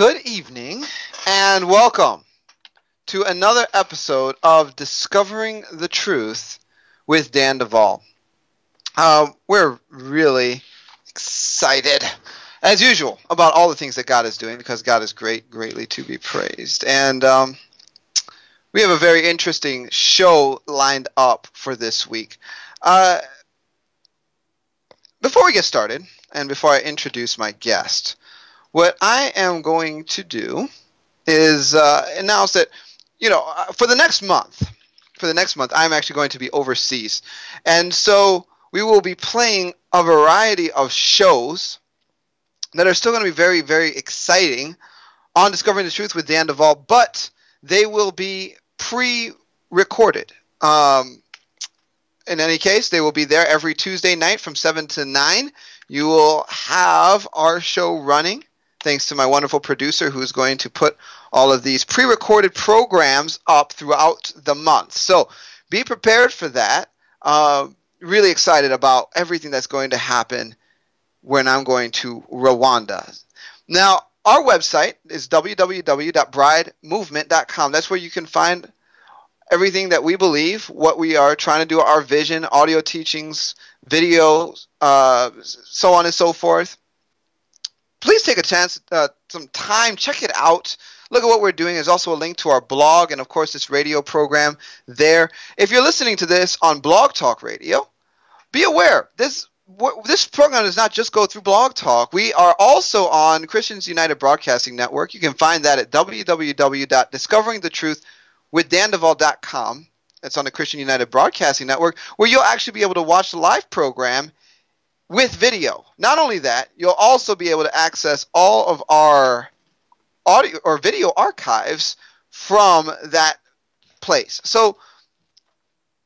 Good evening, and welcome to another episode of Discovering the Truth with Dan DUVAL. We're really excited, as usual, about all the things that God is doing, because God is great, greatly to be praised. And we have a very interesting show lined up for this week. Before we get started, and before I introduce my guest, what I am going to do is announce that, for the next month, I'm actually going to be overseas. And so we will be playing a variety of shows that are still going to be very, very exciting on Discovering the Truth with Dan DUVAL, but they will be pre-recorded. In any case, they will be there every Tuesday night from 7 to 9. You will have our show running, thanks to my wonderful producer who's going to put all of these pre-recorded programs up throughout the month. So be prepared for that. Really excited about everything that's going to happen when I'm going to Rwanda. Now, our website is www.bridemovement.com. That's where you can find everything that we believe, what we are trying to do, our vision, audio teachings, videos, so on and so forth. Please take a chance, some time, check it out. Look at what we're doing. There's also a link to our blog and, of course, this radio program there. If you're listening to this on Blog Talk Radio, be aware, this program does not just go through Blog Talk. We are also on Christians United Broadcasting Network. You can find that at www.discoveringthetruthwithdanduval.com. It's on the Christian United Broadcasting Network, where you'll actually be able to watch the live program with video. Not only that, you'll also be able to access all of our audio or video archives from that place. So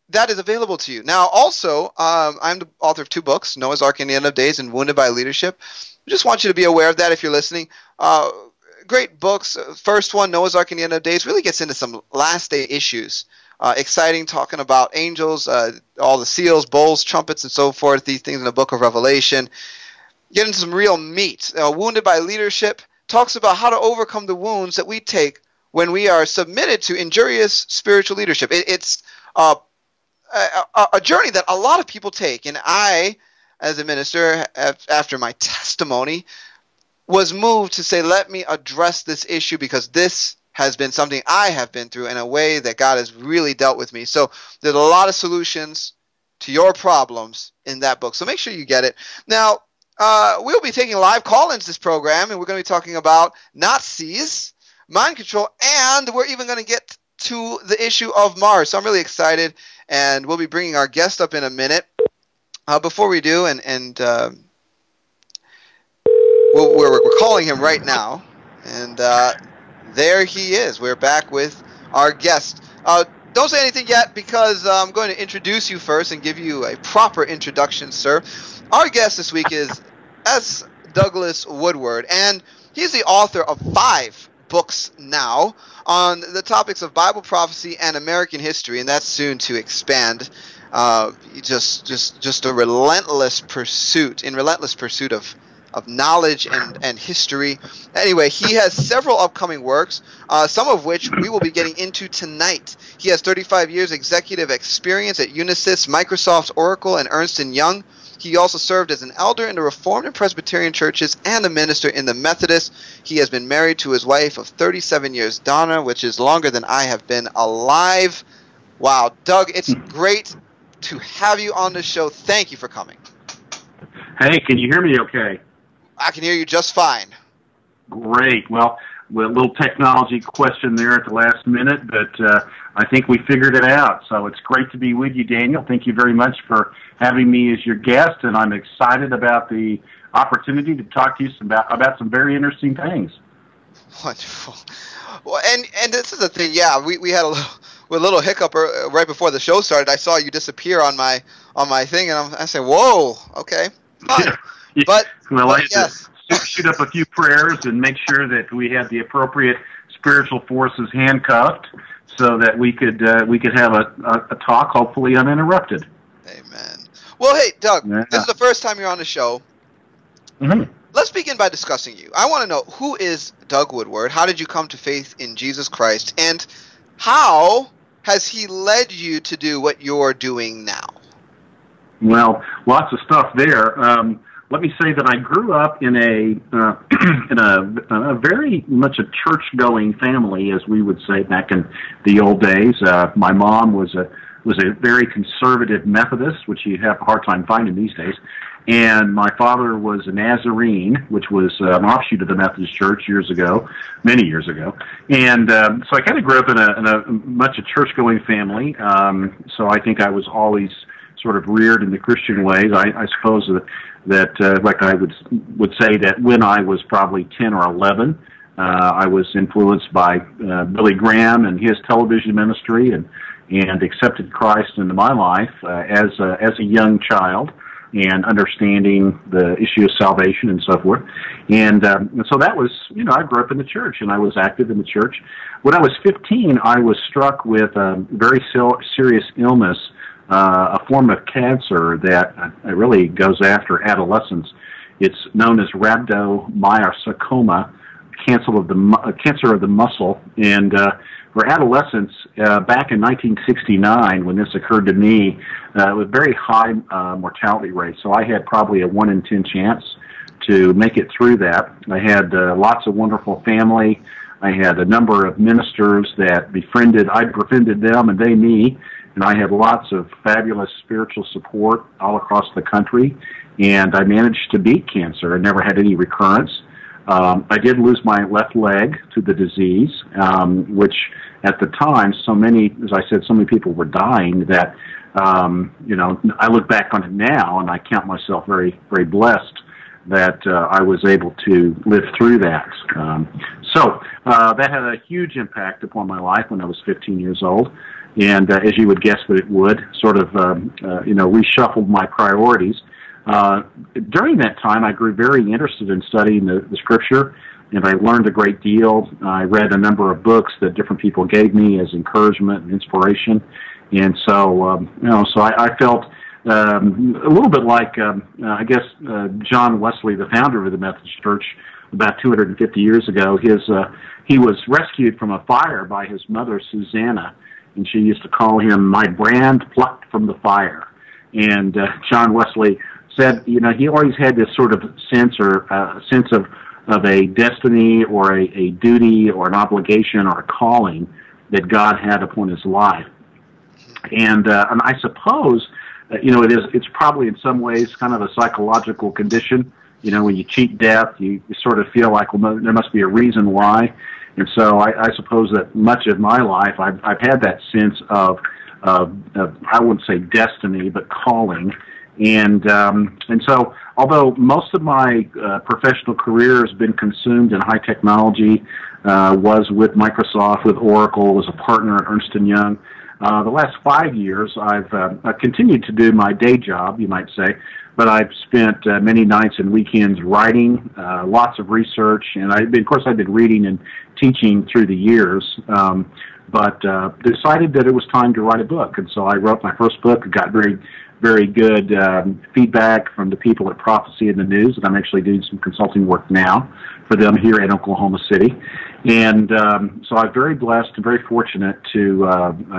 that is available to you. Now, also, I'm the author of 2 books, Noah's Ark in the End of Days and Wounded by Leadership. I just want you to be aware of that if you're listening. Great books. First one, Noah's Ark in the End of Days, really gets into some last day issues. Exciting, talking about angels, all the seals, bowls, trumpets, and so forth, these things in the book of Revelation. Get into some real meat. Wounded by Leadership talks about how to overcome the wounds that we take when we are submitted to injurious spiritual leadership. It's a journey that a lot of people take, and I, as a minister, after my testimony, was moved to say, let me address this issue, because this has been something I have been through in a way that God has really dealt with me. So there's a lot of solutions to your problems in that book. So make sure you get it. Now, we'll be taking live call-ins this program, and we're going to be talking about Nazis, mind control, and we're even going to get to the issue of Mars. So I'm really excited, and we'll be bringing our guest up in a minute. Before we do, we're calling him right now, and there he is. We're back with our guest. Don't say anything yet, because I'm going to introduce you first and give you a proper introduction, sir. Our guest this week is S. Douglas Woodward, and he's the author of 5 books now on the topics of Bible prophecy and American history, and that's soon to expand. Just a relentless pursuit of knowledge and history. Anyway, he has several upcoming works, some of which we will be getting into tonight. He has 35 years executive experience at Unisys, Microsoft, Oracle, and Ernst & Young. He also served as an elder in the Reformed and Presbyterian churches and a minister in the Methodist. He has been married to his wife of 37 years, Donna, which is longer than I have been alive. Wow, Doug, it's great to have you on the show. Thank you for coming. Hey, can you hear me okay? I can hear you just fine. Great. Well, a little technology question there at the last minute, but I think we figured it out. So it's great to be with you, Daniel. Thank you very much for having me as your guest, and I'm excited about the opportunity to talk to you about some very interesting things. Wonderful. Well, and this is the thing. Yeah, we had a little hiccup right before the show started. I saw you disappear on my thing, and I said, "Whoa, okay, fine." But yes. Shoot up a few prayers and make sure that we had the appropriate spiritual forces handcuffed, so that we could have a talk, hopefully uninterrupted. Amen. Well, hey, Doug, This is the first time you're on the show. Mm-hmm. let's begin by discussing you. I want to know, who is Doug Woodward? How did you come to faith in Jesus Christ? And how has he led you to do what you're doing now? Well, lots of stuff there. Let me say that I grew up in a very much a church-going family, as we would say back in the old days. My mom was a very conservative Methodist, which you have a hard time finding these days. And my father was a Nazarene, which was an offshoot of the Methodist Church many years ago. And so I kind of grew up in a much a church-going family. So I think I was always sort of reared in the Christian ways. I suppose that like I would say that when I was probably 10 or 11, I was influenced by Billy Graham and his television ministry, and accepted Christ into my life as a young child, and understanding the issue of salvation and so forth. And so that was, I grew up in the church, and I was active in the church. When I was 15, I was struck with a very serious illness, a form of cancer that really goes after adolescents. It's known as rhabdomyosarcoma, cancer of the muscle. And for adolescents, back in 1969, when this occurred to me, with very high mortality rate. So I had probably a 1 in 10 chance to make it through that. I had lots of wonderful family. I had a number of ministers that I befriended them and they me, and I had lots of fabulous spiritual support all across the country, and I managed to beat cancer. I never had any recurrence. I did lose my left leg to the disease, which at the time, so many people were dying that, I look back on it now and I count myself very, very blessed that I was able to live through that. So that had a huge impact upon my life when I was 15 years old. And as you would guess that it would, sort of, reshuffled my priorities. During that time, I grew very interested in studying the Scripture, and I learned a great deal. I read a number of books that different people gave me as encouragement and inspiration, and so so I felt a little bit like John Wesley, the founder of the Methodist Church, about 250 years ago. He was rescued from a fire by his mother, Susanna, and she used to call him "my brand plucked from the fire." And John Wesley said, he always had this sort of sense of a destiny or a duty or an obligation or a calling that God had upon his life. And I suppose, it's probably in some ways kind of a psychological condition. When you cheat death, you sort of feel like, well, there must be a reason why. And so I suppose that much of my life, I've had that sense of I wouldn't say destiny, but calling. And so, although most of my professional career has been consumed in high technology, was with Microsoft, with Oracle, was a partner at Ernst & Young, the last 5 years I've continued to do my day job, you might say, but I've spent many nights and weekends writing, lots of research, and I've been reading and teaching through the years, but decided that it was time to write a book. And so I wrote my first book. I got very, very good feedback from the people at Prophecy in the News, and I'm actually doing some consulting work now for them here in Oklahoma City. And so I'm very blessed and very fortunate to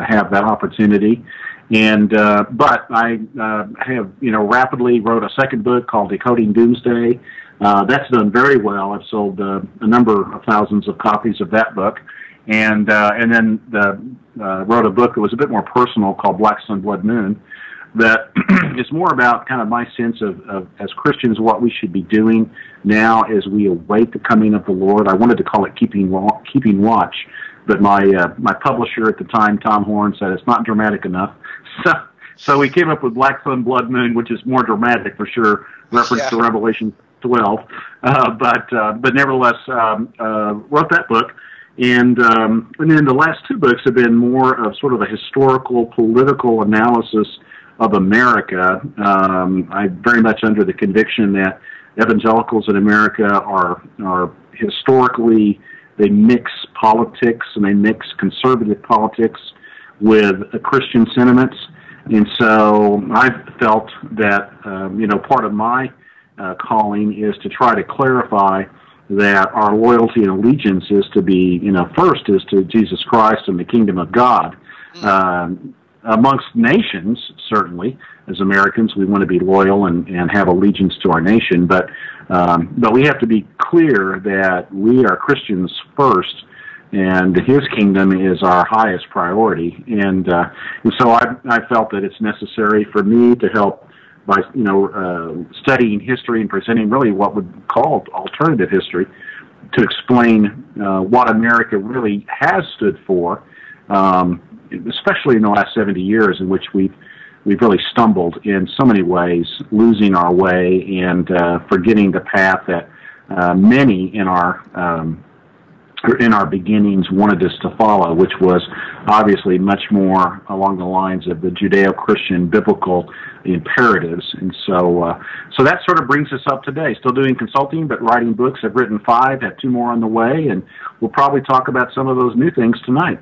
have that opportunity. And but I have rapidly wrote a second book called Decoding Doomsday. That's done very well. I've sold a number of thousands of copies of that book, and then wrote a book that was a bit more personal called Black Sun, Blood Moon, that is more about kind of my sense of as Christians what we should be doing now as we await the coming of the Lord. I wanted to call it keeping watch, but my publisher at the time, Tom Horn, said it's not dramatic enough. So we came up with Black Sun, Blood Moon, which is more dramatic for sure, reference to Revelation 12. But nevertheless, wrote that book. And then the last two books have been more of sort of a historical, political analysis of America. I'm very much under the conviction that evangelicals in America are historically, they mix politics and they mix conservative politics with Christian sentiments. And so I've felt that, part of my calling is to try to clarify that our loyalty and allegiance is to be, first is to Jesus Christ and the kingdom of God. Amongst nations, certainly, as Americans, we want to be loyal and have allegiance to our nation, but we have to be clear that we are Christians first, and His kingdom is our highest priority. And so I felt that it's necessary for me to help by studying history and presenting really what would call alternative history to explain what America really has stood for, especially in the last 70 years, in which we've really stumbled in so many ways, losing our way and forgetting the path that many in our beginnings wanted us to follow, which was obviously much more along the lines of the Judeo-Christian biblical imperatives. And so that sort of brings us up today. Still doing consulting, but writing books. I've written 5, have 2 more on the way, and we'll probably talk about some of those new things tonight.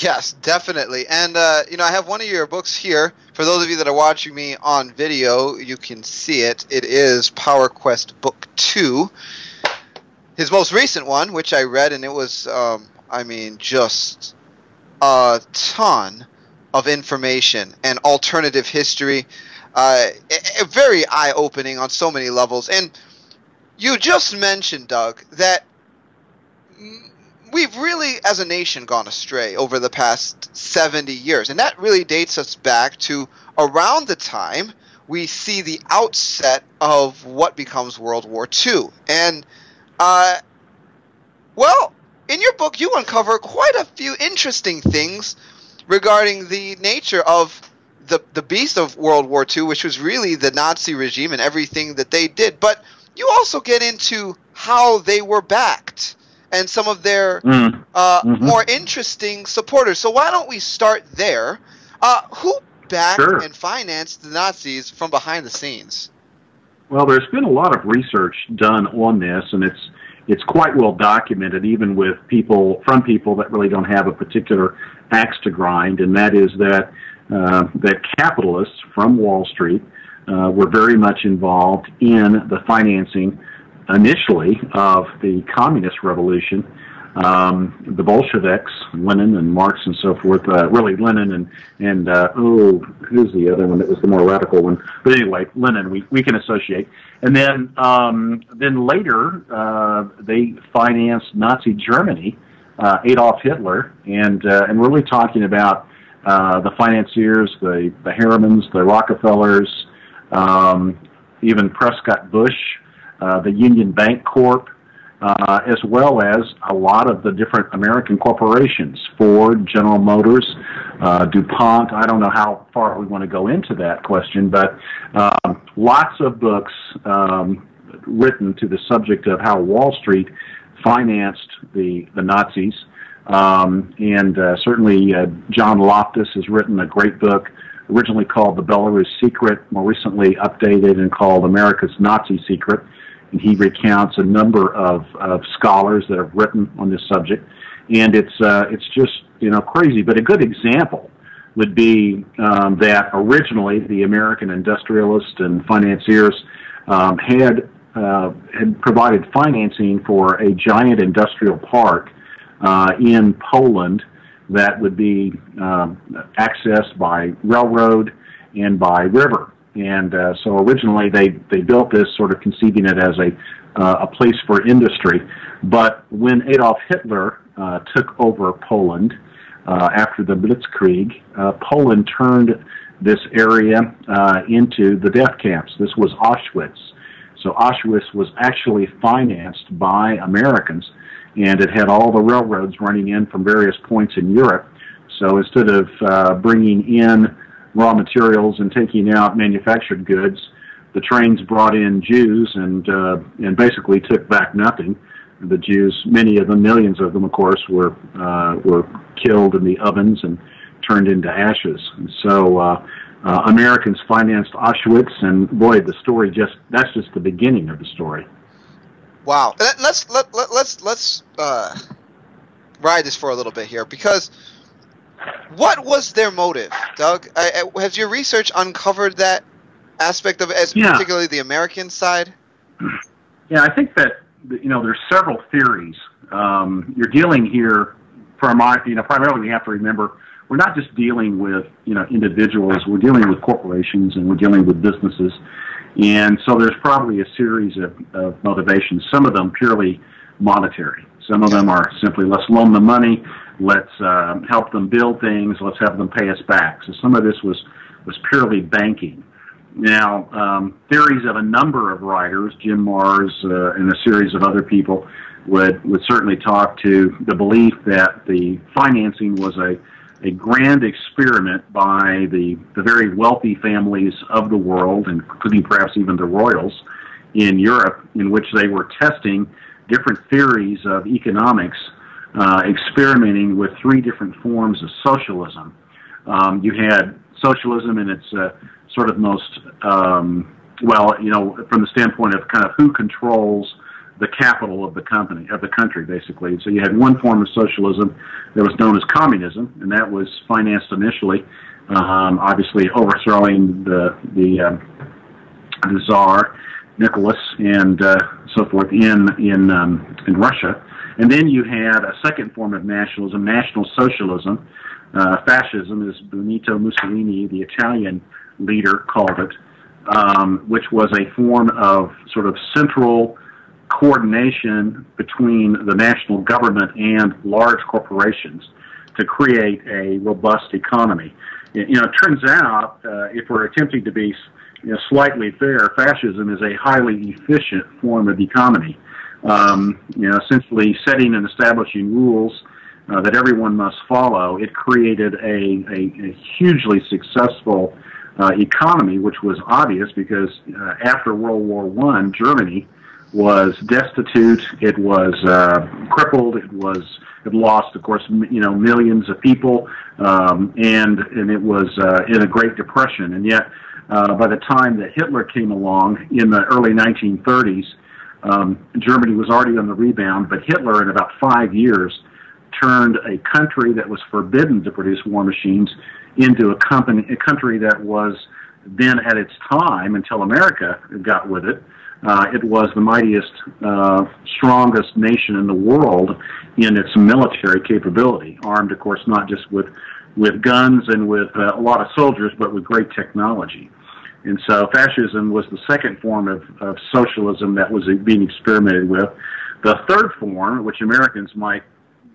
Yes, definitely. And, I have one of your books here. For those of you that are watching me on video, you can see it. It is Power Quest Book 2. His most recent one, which I read, and it was, just a ton of information and alternative history. Very eye-opening on so many levels. And you just mentioned, Doug, that we've really, as a nation, gone astray over the past 70 years. And that really dates us back to around the time we see the outset of what becomes World War II. And in your book, you uncover quite a few interesting things regarding the nature of the beast of World War II, which was really the Nazi regime and everything that they did. But you also get into how they were backed and some of their more interesting supporters. So why don't we start there? Who backed and financed the Nazis from behind the scenes? Well, there's been a lot of research done on this, and it's quite well documented, even with people that really don't have a particular axe to grind, and that is that capitalists from Wall Street were very much involved in the financing initially of the communist revolution. The Bolsheviks, Lenin and Marx and so forth, really Lenin and who's the other one that was the more radical one? But anyway, Lenin we can associate. And then later they financed Nazi Germany, Adolf Hitler, and really talking about the financiers, the Harrimans, the Rockefellers, even Prescott Bush, the Union Bank Corp, as well as a lot of the different American corporations, Ford, General Motors, DuPont. I don't know how far we want to go into that question, but lots of books written to the subject of how Wall Street financed the Nazis. Certainly John Loftus has written a great book, originally called The Belarus Secret, more recently updated and called America's Nazi Secret. And he recounts a number of scholars that have written on this subject, and it's just crazy. But a good example would be that originally the American industrialists and financiers had provided financing for a giant industrial park in Poland that would be accessed by railroad and by river. And so originally they built this sort of conceiving it as a place for industry. But when Adolf Hitler took over Poland after the Blitzkrieg, Poland turned this area into the death camps. This was Auschwitz. So Auschwitz was actually financed by Americans, and it had all the railroads running in from various points in Europe. So instead of bringing in raw materials and taking out manufactured goods, the trains brought in Jews and basically took back nothing. The Jews, many of them, millions of them, of course, were killed in the ovens and turned into ashes. And so Americans financed Auschwitz, and boy, the story that's just the beginning of the story. Wow. Let's ride this for a little bit here, because what was their motive, Doug? Has your research uncovered that? aspect of it, as Yeah. particularly the American side? Yeah, I think that there's several theories. You're dealing here primarily we have to remember we're not just dealing with individuals. We're dealing with corporations and we're dealing with businesses, and so there's probably a series of motivations. Some of them purely monetary. Some of them are simply let's loan them money, let's help them build things, let's have them pay us back. So some of this was purely banking. Now, theories of a number of writers, Jim Marrs and a series of other people, would certainly talk to the belief that the financing was a grand experiment by the very wealthy families of the world, including perhaps even the royals in Europe, in which they were testing different theories of economics, experimenting with three different forms of socialism. You had socialism in its sort of most, from the standpoint of kind of who controls the capital of the country, basically. So you had one form of socialism that was known as communism, and that was financed initially, obviously overthrowing the Tsar Nicholas and so forth in Russia. And then you had a second form of nationalism, National Socialism, fascism, as Benito Mussolini, the Italian leader, called it, which was a form of sort of central coordination between the national government and large corporations to create a robust economy. It turns out, if we're attempting to be slightly fair, fascism is a highly efficient form of economy. Essentially setting and establishing rules that everyone must follow. It created a hugely successful economy, which was obvious because after World War I, Germany was destitute. It was crippled. It lost, of course, millions of people, and it was in a Great Depression. And yet, by the time that Hitler came along in the early 1930s, Germany was already on the rebound. But Hitler, in about 5 years, turned a country that was forbidden to produce war machines into a country that was then, at its time, until America got with it, it was the mightiest, strongest nation in the world in its military capability, armed, of course, not just with guns and with a lot of soldiers, but with great technology. And so fascism was the second form of socialism that was being experimented with. The third form, which Americans might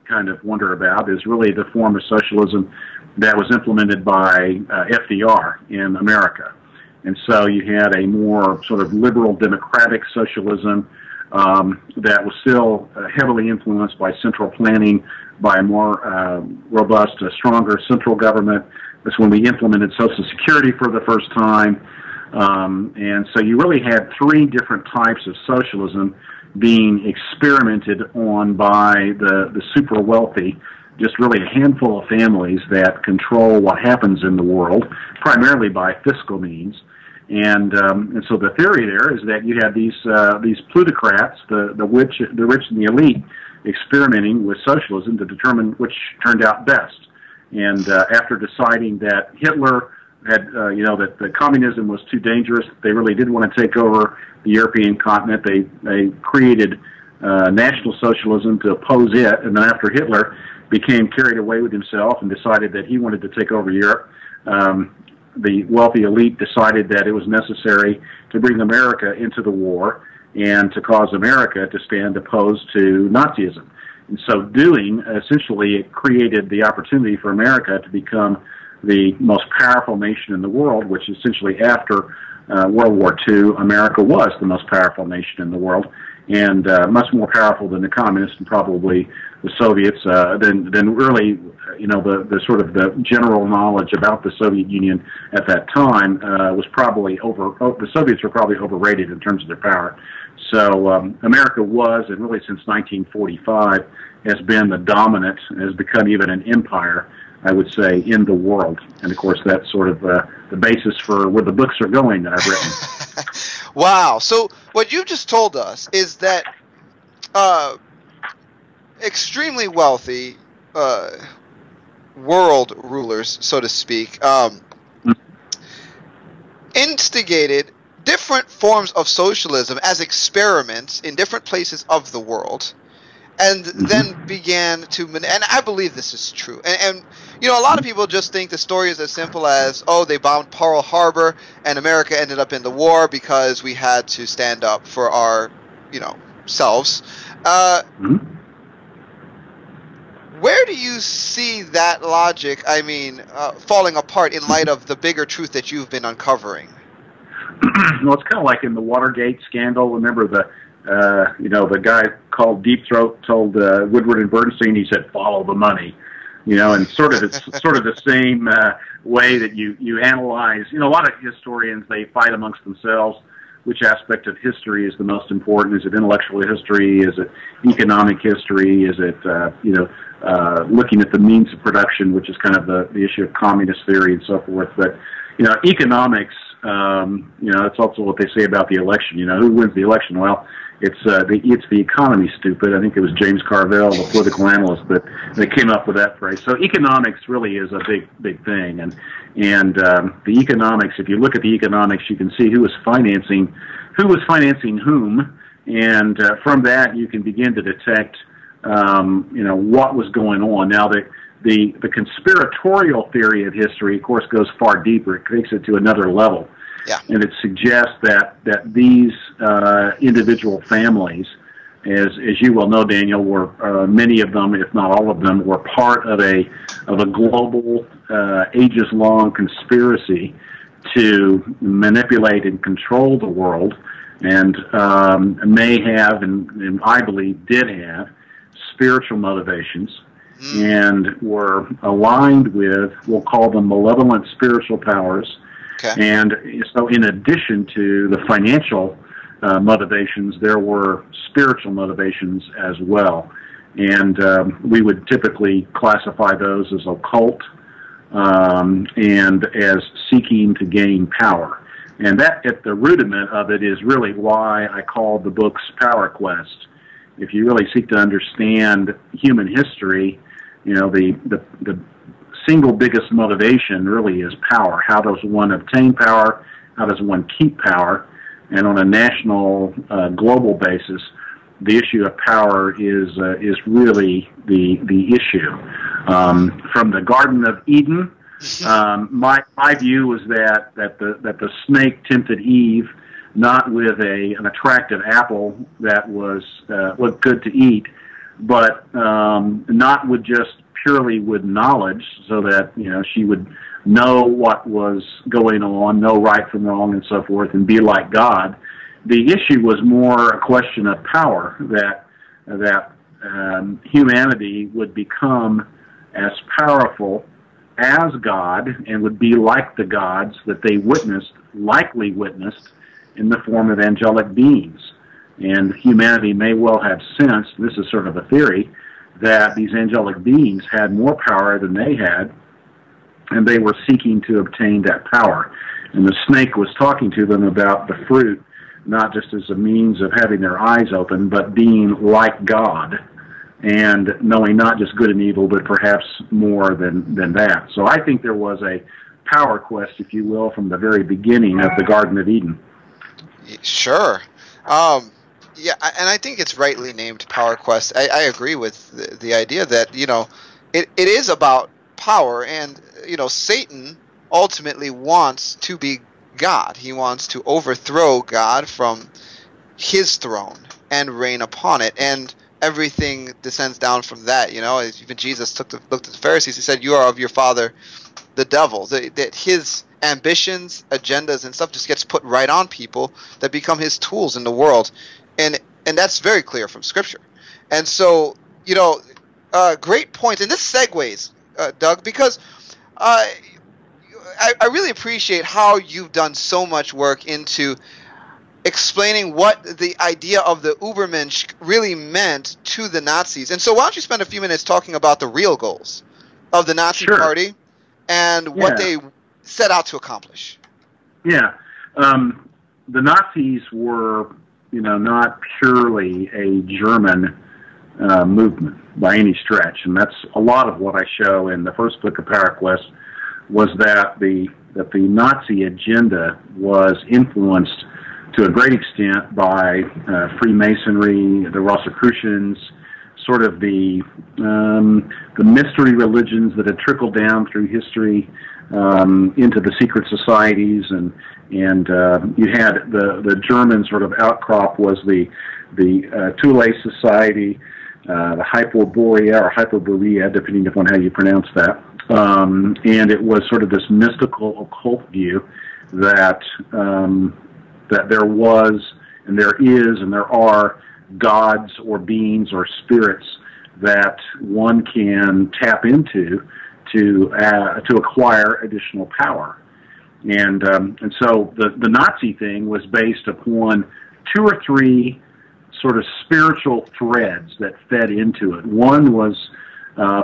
kind of wonder about, is really the form of socialism that was implemented by FDR in America. And so you had a more sort of liberal democratic socialism that was still heavily influenced by central planning, by a more robust, stronger central government. That's when we implemented Social Security for the first time. And so you really had three different types of socialism being experimented on by the super wealthy, just really a handful of families that control what happens in the world, primarily by fiscal means. And so the theory there is that you have these plutocrats, the rich and the elite, experimenting with socialism to determine which turned out best. And after deciding that Hitler had, that the communism was too dangerous, they really did want to take over the European continent. They created National Socialism to oppose it, and then after Hitler became carried away with himself and decided that he wanted to take over Europe, the wealthy elite decided that it was necessary to bring America into the war and to cause America to stand opposed to Nazism. In so doing, essentially, it created the opportunity for America to become the most powerful nation in the world, which essentially after World War II, America was the most powerful nation in the world, and much more powerful than the communists and probably the Soviets, than really, the sort of the general knowledge about the Soviet Union at that time was probably the Soviets were probably overrated in terms of their power. So America was, and really since 1945, has been the dominant, has become even an empire, I would say, in the world. And of course, that's sort of the basis for where the books are going that I've written. Wow. So what you just told us is that extremely wealthy world rulers, so to speak, instead instigated different forms of socialism as experiments in different places of the world, and then began to, and I believe this is true, and you know, a lot of people just think the story is as simple as, oh, they bombed Pearl Harbor and America ended up in the war because we had to stand up for our, you know, selves. Where do you see that logic, I mean, falling apart in light of the bigger truth that you've been uncovering? Well, it's kind of like in the Watergate scandal. Remember you know, the guy called Deep Throat told Woodward and Bernstein, he said, "Follow the money." You know, and sort of it's sort of the same way that you analyze. You know, a lot of historians, they fight amongst themselves which aspect of history is the most important. Is it intellectual history? Is it economic history? Is it you know, looking at the means of production, which is kind of the issue of communist theory and so forth. But you know, economics. You know, it's also what they say about the election. You know, who wins the election? Well, it's the economy, stupid. I think it was James Carville, the political analyst, that came up with that phrase. So economics really is a big thing, and the economics. If you look at the economics, you can see who was financing whom, and from that you can begin to detect you know, what was going on. Now the conspiratorial theory of history, of course, goes far deeper. It takes it to another level. Yeah. And it suggests that these individual families, as you well know, Daniel, were many of them, if not all of them, were part of a global, ages-long conspiracy to manipulate and control the world, and may have, and I believe did have, spiritual motivations, and were aligned with, we'll call them malevolent spiritual powers. Okay. And so in addition to the financial motivations, there were spiritual motivations as well. And we would typically classify those as occult and as seeking to gain power. And that, at the rudiment of it, is really why I called the books Power Quest. If you really seek to understand human history, you know, the single biggest motivation really is power. How does one obtain power? How does one keep power? And on a national, global basis, the issue of power is really the issue. From the Garden of Eden, my view was that the snake tempted Eve not with an attractive apple that looked good to eat, but not with just purely with knowledge, so that, you know, she would know what was going on, know right from wrong and so forth, and be like God. The issue was more a question of power, that humanity would become as powerful as God and would be like the gods that they likely witnessed in the form of angelic beings. And humanity may well have sensed, this is sort of a theory, that these angelic beings had more power than they had, and they were seeking to obtain that power. And the snake was talking to them about the fruit, not just as a means of having their eyes open, but being like God, and knowing not just good and evil, but perhaps more than that. So I think there was a power quest, if you will, from the very beginning of the Garden of Eden. Sure. Yeah, and I think it's rightly named Power Quest. I agree with the idea that, you know, it is about power, and, you know, Satan ultimately wants to be God. He wants to overthrow God from his throne and reign upon it, and everything descends down from that. You know, even Jesus looked at the Pharisees. He said, "You are of your father, the devil." That his ambitions, agendas, and stuff just gets put right on people that become his tools in the world. And that's very clear from Scripture. And so, you know, great point. And this segues, Doug, because I really appreciate how you've done so much work into explaining what the idea of the Übermensch really meant to the Nazis. And so why don't you spend a few minutes talking about the real goals of the Nazi Party and what they set out to accomplish? Yeah. The Nazis were, you know, not purely a German movement by any stretch, and that's a lot of what I show in the first book of Power Quest, was that the that the Nazi agenda was influenced to a great extent by Freemasonry, the Rosicrucians, sort of the mystery religions that had trickled down through history into the secret societies, and you had the German sort of outcrop was the Thule Society, the Hyperborea or Hyperborea, depending upon how you pronounce that, and it was sort of this mystical occult view that that there was and there is and there are gods or beings or spirits that one can tap into to acquire additional power, and so the Nazi thing was based upon 2 or 3 sort of spiritual threads that fed into it. One was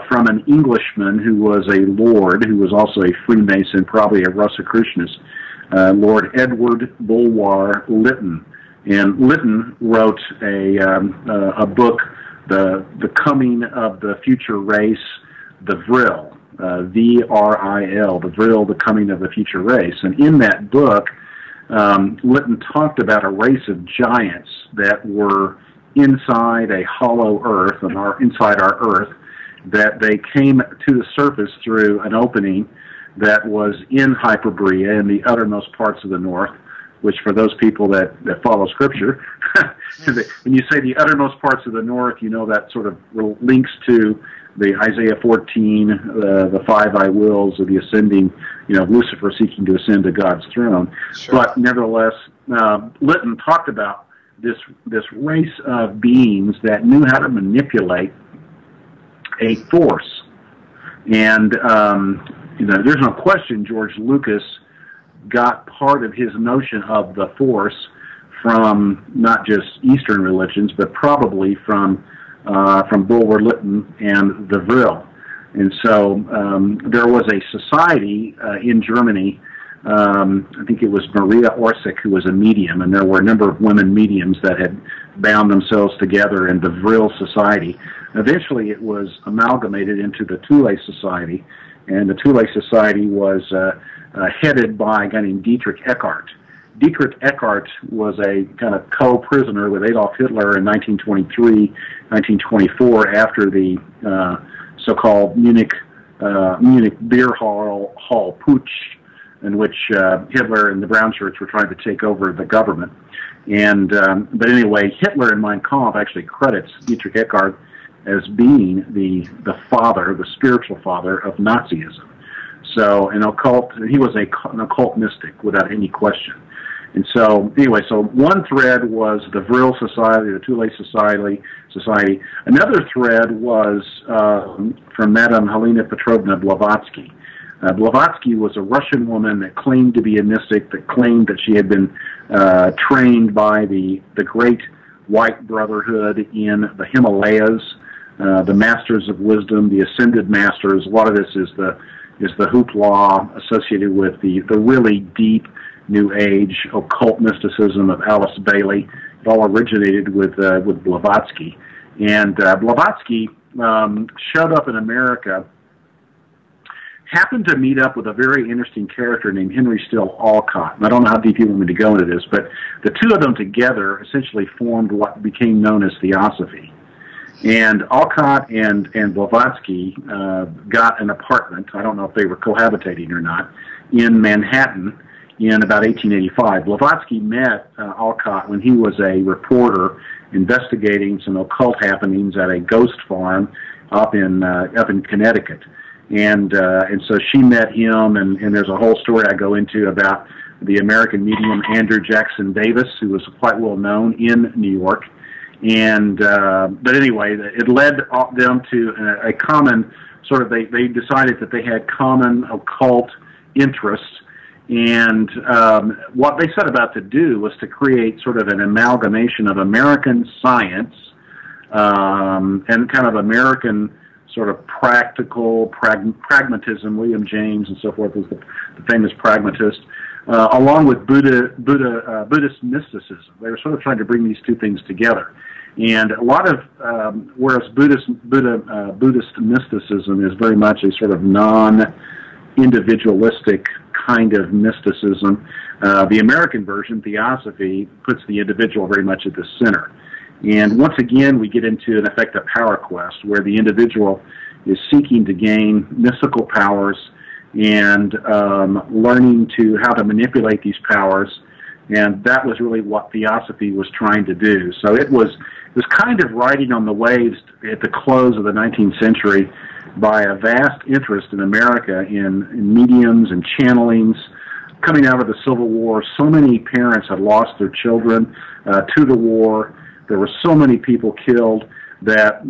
from an Englishman who was a lord, who was also a Freemason, probably a Rosicrucianist, Lord Edward Bulwer Lytton. And Lytton wrote a book, The Coming of the Future Race, the Vril, V-R-I-L, the Vril, The Coming of the Future Race. And in that book, Lytton talked about a race of giants that were inside a hollow earth, and inside our earth, that they came to the surface through an opening that was in Hyperborea, in the uttermost parts of the north, which for those people that follow Scripture, when you say the uttermost parts of the north, you know that sort of links to the Isaiah 14, the 5 I wills of the ascending, Lucifer seeking to ascend to God's throne. Sure. But nevertheless, Lytton talked about this race of beings that knew how to manipulate a force. And, there's no question George Lucas got part of his notion of the force from not just Eastern religions, but probably from Bulwer Lytton and the Vril. And so there was a society in Germany, I think it was Maria Orsic, who was a medium, and there were a number of women mediums that had bound themselves together in the Vril Society. Eventually it was amalgamated into the Thule Society, and the Thule Society was headed by a guy named Dietrich Eckart. Dietrich Eckart was a kind of co-prisoner with Adolf Hitler in 1923, 1924, after the so-called Munich beer hall putsch, in which Hitler and the Brown Shirts were trying to take over the government. And but anyway, Hitler in Mein Kampf actually credits Dietrich Eckart as being the father, the spiritual father of Nazism. So he was an occult mystic without any question. And so, anyway, so one thread was the Vril Society, the Thule Society. Another thread was from Madame Helena Petrovna Blavatsky. Blavatsky was a Russian woman that claimed to be a mystic, that claimed that she had been trained by the Great White Brotherhood in the Himalayas, the Masters of Wisdom, the Ascended Masters. A lot of this is the hoopla associated with the really deep New Age occult mysticism of Alice Bailey. It all originated with Blavatsky. And Blavatsky showed up in America, happened to meet up with a very interesting character named Henry Still Olcott. And I don't know how deep you want me to go into this, but the two of them together essentially formed what became known as Theosophy. And Olcott and Blavatsky got an apartment, I don't know if they were cohabitating or not, in Manhattan in about 1885. Blavatsky met Olcott when he was a reporter investigating some occult happenings at a ghost farm up in Connecticut. And so she met him, and there's a whole story I go into about the American medium Andrew Jackson Davis, who was quite well known in New York. And but anyway, it led them to a common sort of, they decided that they had common occult interests, and what they set about to do was to create sort of an amalgamation of American science and kind of American sort of practical pragmatism. William James and so forth was the famous pragmatist, along with Buddhist mysticism. They were sort of trying to bring these two things together. And a lot of, whereas Buddhist mysticism is very much a sort of non-individualistic kind of mysticism. The American version, Theosophy, puts the individual very much at the center. And once again, we get into, in effect, a power quest where the individual is seeking to gain mystical powers and learning how to manipulate these powers. And that was really what Theosophy was trying to do. So it was kind of riding on the waves at the close of the 19th century by a vast interest in America in mediums and channelings. Coming out of the Civil War, so many parents had lost their children to the war. There were so many people killed that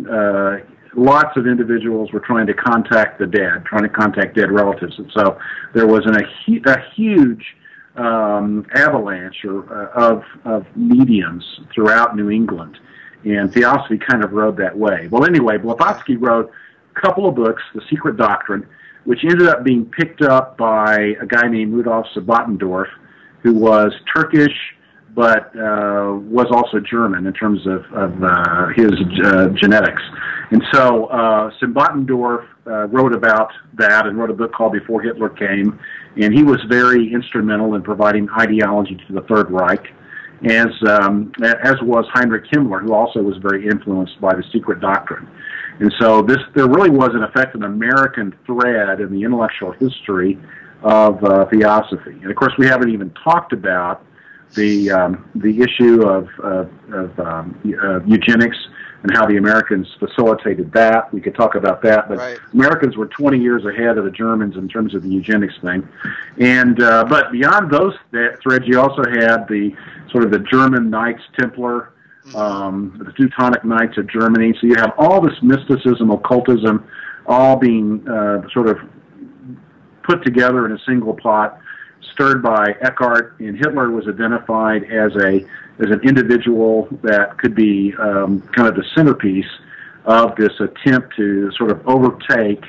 lots of individuals were trying to contact the dead, trying to contact dead relatives. And so there was a huge avalanche of mediums throughout New England. And Theosophy kind of rode that way. Well, anyway, Blavatsky wrote a couple of books, The Secret Doctrine, which ended up being picked up by a guy named Rudolf Sabbatendorf, who was Turkish, but was also German in terms of his genetics. And so Sabbatendorf wrote about that and wrote a book called Before Hitler Came, and he was very instrumental in providing ideology to the Third Reich, as was Heinrich Himmler, who also was very influenced by the Secret Doctrine. And so there really was, in effect, an American thread in the intellectual history of Theosophy. And, of course, we haven't even talked about the issue of eugenics and how the Americans facilitated that. We could talk about that, but right. Americans were 20 years ahead of the Germans in terms of the eugenics thing. And but beyond those threads, you also had the sort of the German Knights Templar, the Teutonic Knights of Germany. So you have all this mysticism, occultism, all being sort of put together in a single pot, stirred by Eckhart, and Hitler was identified as an individual that could be kind of the centerpiece of this attempt to sort of overtake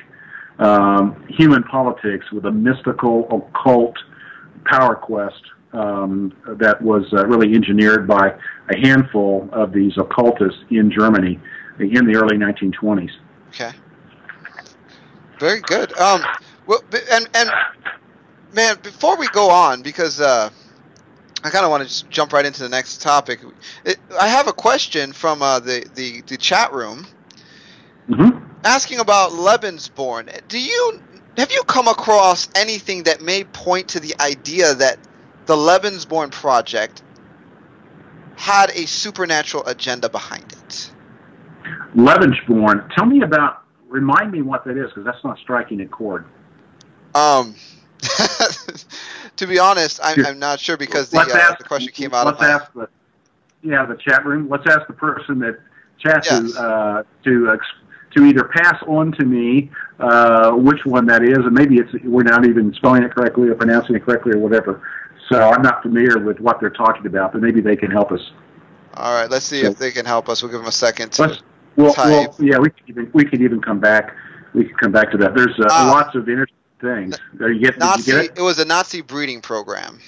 human politics with a mystical, occult power quest that was really engineered by a handful of these occultists in Germany in the early 1920s. Okay. Very good. Well, and man, before we go on, because I kind of want to just jump right into the next topic. I have a question from the chat room asking about Lebensborn. Have you come across anything that may point to the idea that the Lebensborn project had a supernatural agenda behind it? Lebensborn. Remind me what that is, because that's not striking a chord. To be honest, I'm not sure, because the question came out of the chat room. Let's ask the person that chats to either pass on to me which one that is, and maybe we're not even spelling it correctly or pronouncing it correctly or whatever. So I'm not familiar with what they're talking about, but maybe they can help us. All right, let's see if they can help us. We'll give them a second to type. We could even come back. We could come back to that. There's lots of interesting things. Did you get it? It was a Nazi breeding program.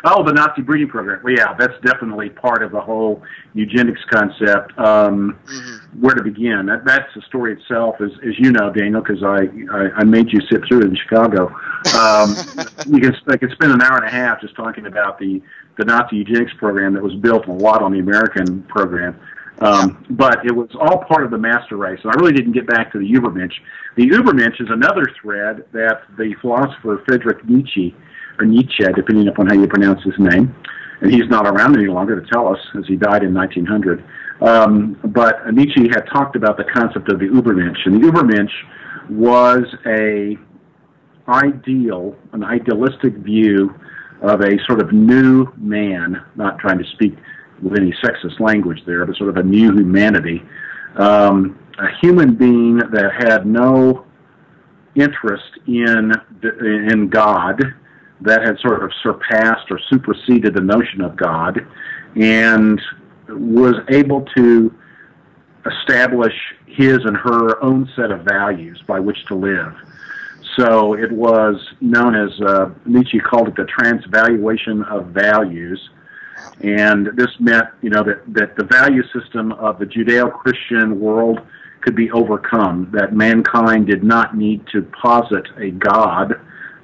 Oh, the Nazi breeding program. Well, yeah, that's definitely part of the whole eugenics concept. Where to begin? That's the story itself, as you know, Daniel, because I made you sit through it in Chicago. I could spend an hour and a half just talking about the Nazi eugenics program that was built a lot on the American program. But it was all part of the master race. And I really didn't get back to the Übermensch. The Übermensch is another thread that the philosopher Friedrich Nietzsche, or Nietzsche, depending upon how you pronounce his name, and he's not around any longer to tell us, as he died in 1900. But Nietzsche had talked about the concept of the Übermensch. And the Übermensch was an idealistic view of a sort of new man, not trying to speak with any sexist language there, but sort of a new humanity, a human being that had no interest in God, that had sort of surpassed or superseded the notion of God, and was able to establish his and her own set of values by which to live. So it was known as, Nietzsche called it the transvaluation of values. And this meant, that the value system of the Judeo-Christian world could be overcome, that mankind did not need to posit a God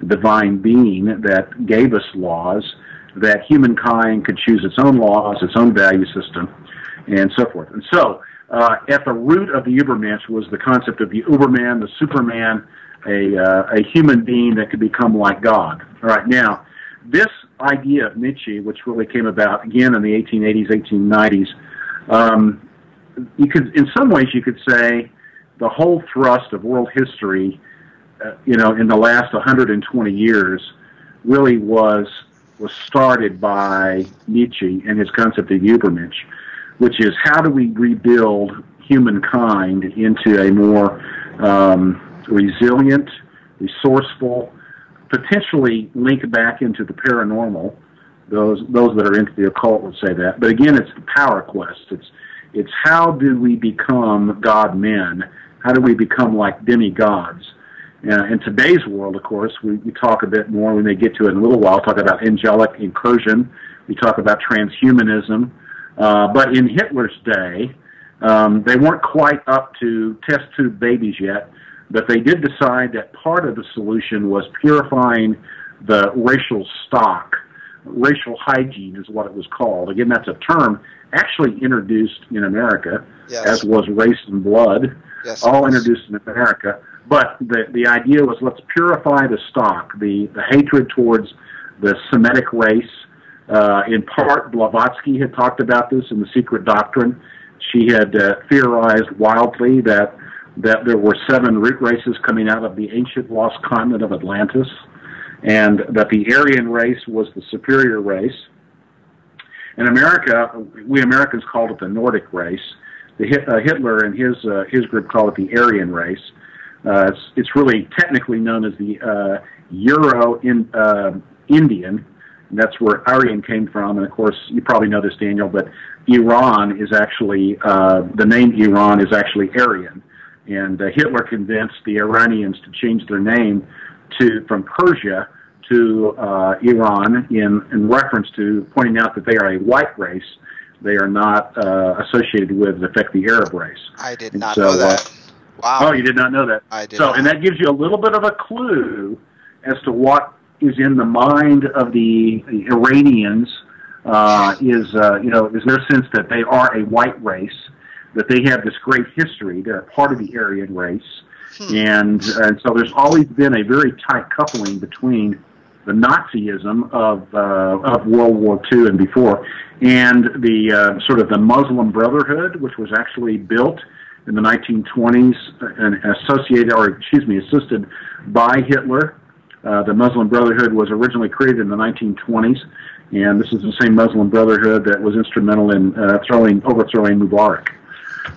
divine being that gave us laws, that humankind could choose its own laws, its own value system, and so forth. And so, at the root of the Übermensch was the concept of the Uberman, the Superman, a human being that could become like God. All right, now, this idea of Nietzsche, which really came about again in the 1880s, 1890s, you could, in some ways, you could say the whole thrust of world history, in the last 120 years, really was started by Nietzsche and his concept of Übermensch, which is how do we rebuild humankind into a more resilient, resourceful, potentially link back into the paranormal. Those that are into the occult would say that. But again, it's the power quest. It's how do we become God-men? How do we become like demigods? In today's world, of course, we talk a bit more, we may get to it in a little while, talk about angelic incursion, we talk about transhumanism, but in Hitler's day, they weren't quite up to test tube babies yet, but they did decide that part of the solution was purifying the racial stock. Racial hygiene is what it was called. Again, that's a term actually introduced in America, yes, as was race and blood, yes, all introduced in America. But the idea was, let's purify the stock, the hatred towards the Semitic race. In part, Blavatsky had talked about this in The Secret Doctrine. She had theorized wildly that there were 7 root races coming out of the ancient lost continent of Atlantis, and that the Aryan race was the superior race. In America, we Americans called it the Nordic race. Hitler and his group called it the Aryan race. It's really technically known as the Euro-Indian. That's where Aryan came from, and of course, you probably know this, Daniel, but Iran is actually, the name Iran is actually Aryan. And Hitler convinced the Iranians to change their name from Persia to Iran in reference to pointing out that they are a white race. They are not associated with, in effect, the Arab race. I did not know that. Wow. Oh, you did not know that? I did not. And that gives you a little bit of a clue as to what is in the mind of the Iranians, is their sense that they are a white race, that they have this great history. They're part of the Aryan race. And so there's always been a very tight coupling between the Nazism of World War II and before, and the sort of the Muslim Brotherhood, which was actually built in the 1920s and assisted by Hitler. The Muslim Brotherhood was originally created in the 1920s, and this is the same Muslim Brotherhood that was instrumental in overthrowing Mubarak.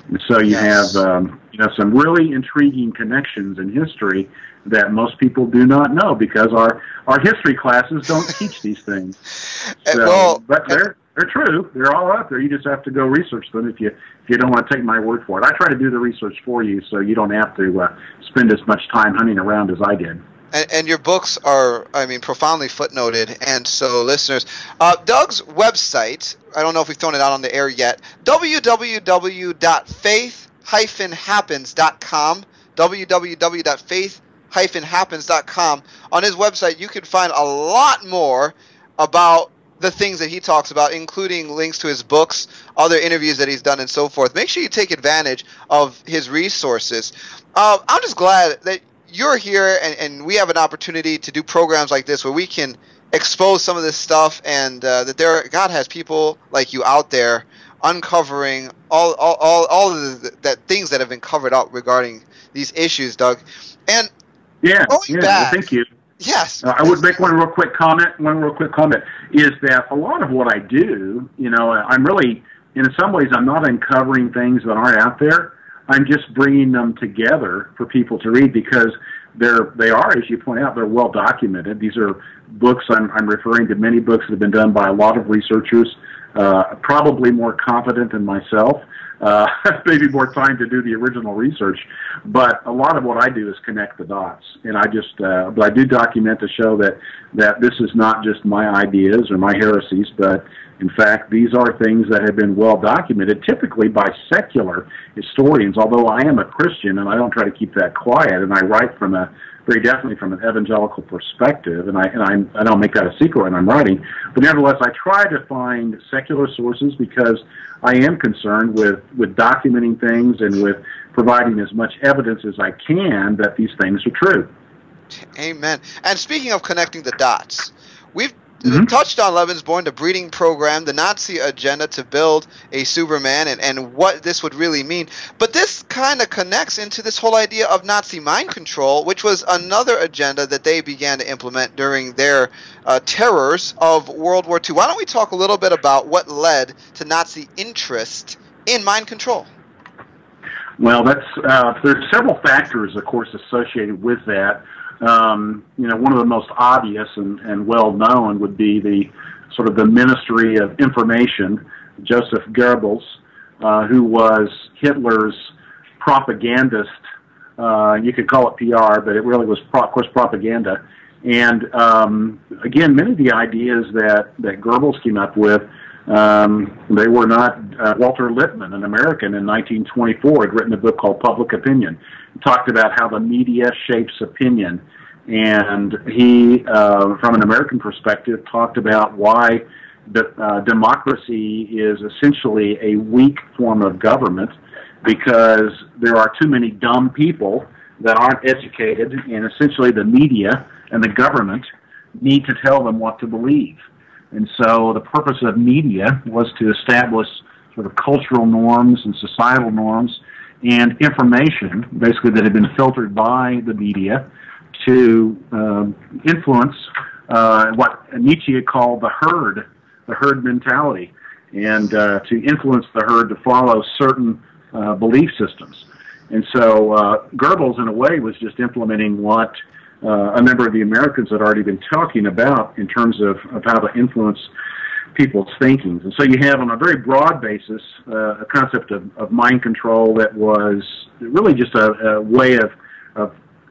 And so you have some really intriguing connections in history that most people do not know because our history classes don't teach these things. But they're true. They're all out there. You just have to go research them if you don't want to take my word for it. I try to do the research for you so you don't have to spend as much time hunting around as I did. And your books are, profoundly footnoted. And so, listeners, Doug's website, I don't know if we've thrown it out on the air yet, www.faith-happens.com, www.faith-happens.com. On his website, you can find a lot more about the things that he talks about, including links to his books, other interviews that he's done, and so forth. Make sure you take advantage of his resources. I'm just glad that you're here and we have an opportunity to do programs like this where we can expose some of this stuff, and that God has people like you out there uncovering all of the things that have been covered up regarding these issues, Doug. And going back, thank you. Yes. I would make one real quick comment. Is that a lot of what I do, I'm really, in some ways, I'm not uncovering things that aren't out there. I'm just bringing them together for people to read because they are, as you point out, they're well documented. These are books. I'm referring to many books that have been done by a lot of researchers, probably more competent than myself, maybe more time to do the original research. But a lot of what I do is connect the dots, and but I do document to show that this is not just my ideas or my heresies, but in fact, these are things that have been well documented, typically by secular historians, although I am a Christian and I don't try to keep that quiet, and I write very definitely from an evangelical perspective, and I don't make that a secret when I'm writing. But nevertheless, I try to find secular sources because I am concerned with documenting things and with providing as much evidence as I can that these things are true. Amen. And speaking of connecting the dots, we've touched on Lebensborn, the breeding program, the Nazi agenda to build a Superman, and what this would really mean. But this kind of connects into this whole idea of Nazi mind control, which was another agenda that they began to implement during their terrors of World War II. Why don't we talk a little bit about what led to Nazi interest in mind control? Well, there's several factors, of course, associated with that. One of the most obvious and well known would be the Ministry of Information, Joseph Goebbels, who was Hitler's propagandist. You could call it PR, but it really was, of course, propaganda. And again, many of the ideas that Goebbels came up with, they were not. Walter Lippmann, an American in 1924, had written a book called Public Opinion. He talked about how the media shapes opinion. And he, from an American perspective, talked about why democracy is essentially a weak form of government because there are too many dumb people that aren't educated, and essentially the media and the government need to tell them what to believe. And so the purpose of media was to establish sort of cultural norms and societal norms and information, basically, that had been filtered by the media to influence what Nietzsche called the herd mentality, and to influence the herd to follow certain belief systems. And so Goebbels, in a way, was just implementing what a number of the Americans had already been talking about in terms of how to influence people's thinkings. And so you have, on a very broad basis, a concept of mind control that was really just a way of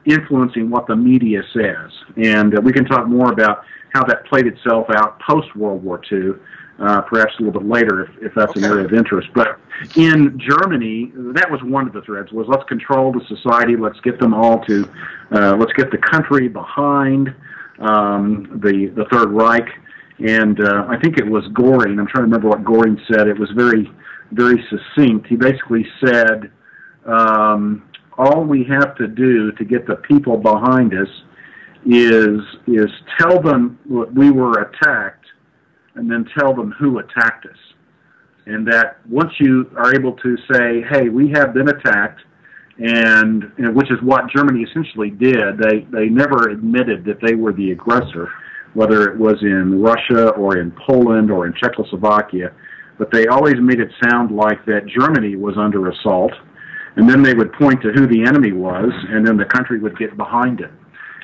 influencing what the media says. And we can talk more about how that played itself out post-World War II, perhaps a little bit later if that's an area of interest. But in Germany, that was one of the threads, was let's control the society, let's get them all to, let's get the country behind the Third Reich. And I think it was Göring, I'm trying to remember what Göring said, it was very, very succinct. He basically said, all we have to do to get the people behind us is tell them we were attacked, and then tell them who attacked us. And that once you are able to say, hey, we have been attacked, and which is what Germany essentially did, they never admitted that they were the aggressor, whether it was in Russia or in Poland or in Czechoslovakia, but they always made it sound like that Germany was under assault, and then they would point to who the enemy was, and then the country would get behind it.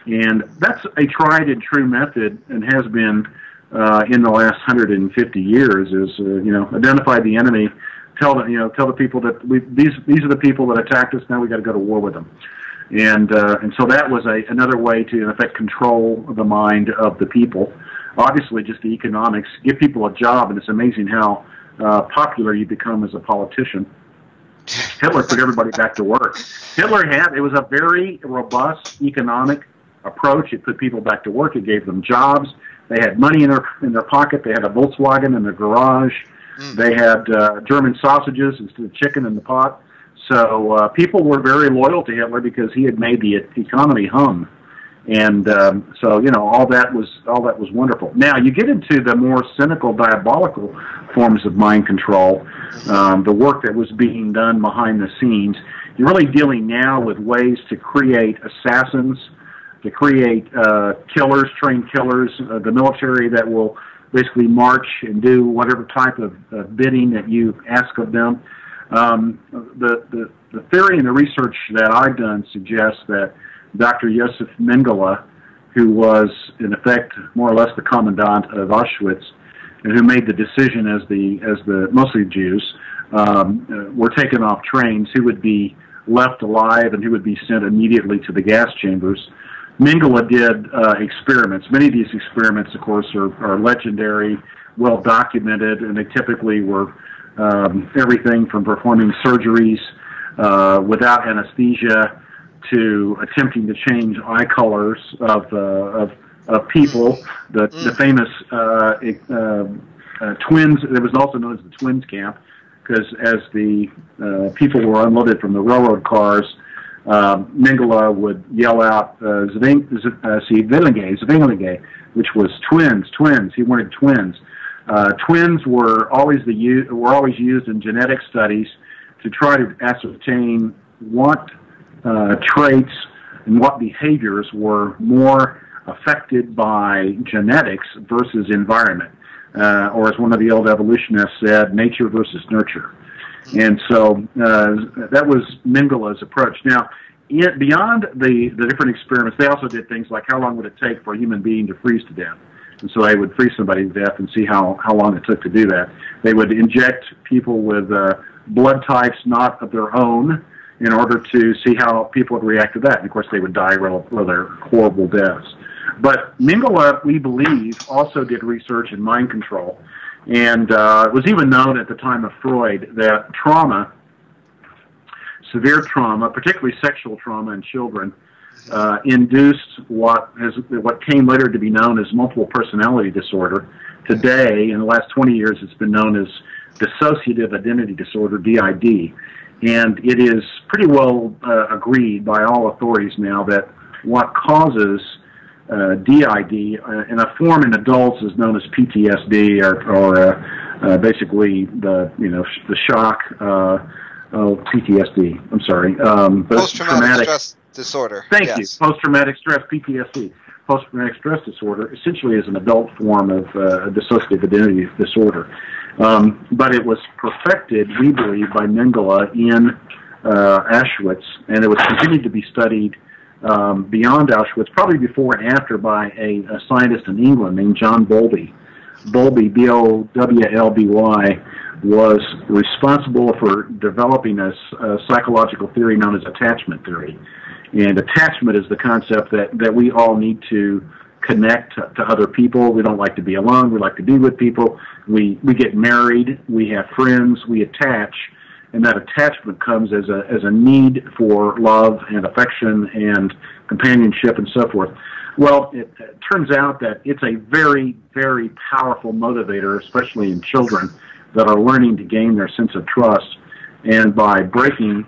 And that's a tried and true method, and has been in the last 150 years. Is identify the enemy, tell the people that these are the people that attacked us. Now we got to go to war with them. And so that was another way to, in effect, control the mind of the people. Obviously, just the economics, give people a job, and it's amazing how popular you become as a politician. Hitler put everybody back to work. It was a very robust economic approach. It put people back to work. It gave them jobs. They had money in their pocket. They had a Volkswagen in their garage. They had German sausages instead of chicken in the pot. So people were very loyal to Hitler because he had made the economy hum. And so all that was wonderful. Now you get into the more cynical, diabolical forms of mind control, the work that was being done behind the scenes. You're really dealing now with ways to create assassins, to create killers, trained killers, the military that will basically march and do whatever type of bidding that you ask of them. The theory and the research that I've done suggests that Dr. Josef Mengele, who was, in effect, more or less the commandant of Auschwitz, and who made the decision as the mostly Jews were taken off trains, who would be left alive and who would be sent immediately to the gas chambers. Mengele did experiments. Many of these experiments, of course, are legendary, well documented, and they typically were everything from performing surgeries without anesthesia to attempting to change eye colors of people. The famous twins, it was also known as the twins camp, because as the people were unloaded from the railroad cars, Mengele would yell out Zwillinge, which was twins. He wanted twins. Twins were always used in genetic studies to try to ascertain what traits and what behaviors were more affected by genetics versus environment, or as one of the old evolutionists said, nature versus nurture. And so that was Mengele's approach. Now, beyond the different experiments, they also did things like how long would it take for a human being to freeze to death. And so they would freeze somebody to death and see how long it took to do that. They would inject people with blood types not of their own in order to see how people would react to that. And, of course, they would die rather horrible deaths. But Mengele, we believe, also did research in mind control. And it was even known at the time of Freud that trauma, severe trauma, particularly sexual trauma in children, induced what came later to be known as multiple personality disorder. Today, in the last 20 years, it's been known as dissociative identity disorder, DID. And it is pretty well agreed by all authorities now that what causes DID in a form in adults is known as PTSD, or basically the shock. PTSD. I'm sorry. Post-traumatic stress disorder. Thank you. Post-traumatic stress, PTSD. Post-traumatic stress disorder essentially is an adult form of dissociative identity disorder. But it was perfected, we believe, by Mengele in Auschwitz, and it was continued to be studied beyond Auschwitz, probably before and after, by a scientist in England named John Bowlby. Bowlby, B-O-W-L-B-Y, was responsible for developing a psychological theory known as attachment theory. And attachment is the concept that we all need to connect to other people. We don't like to be alone. We like to be with people. We get married. We have friends. We attach. And that attachment comes as a need for love and affection and companionship and so forth. Well, it turns out that it's a very, very powerful motivator, especially in children that are learning to gain their sense of trust. And by breaking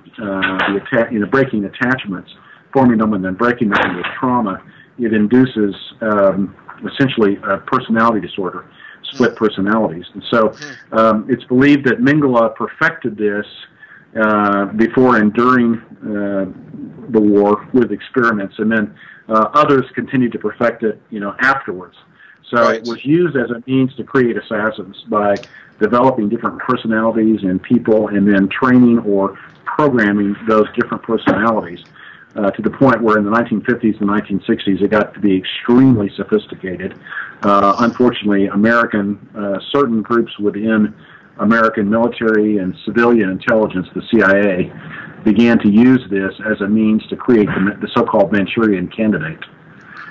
breaking attachments, forming them and then breaking them with trauma, it induces essentially a personality disorder, split personalities. And so it's believed that Mengele perfected this before and during the war with experiments, and then others continued to perfect it, afterwards. So it was used as a means to create assassins by developing different personalities in people and then training or programming those different personalities to the point where in the 1950s and 1960s it got to be extremely sophisticated. Unfortunately, certain groups within American military and civilian intelligence, the CIA, began to use this as a means to create the so-called Manchurian Candidate.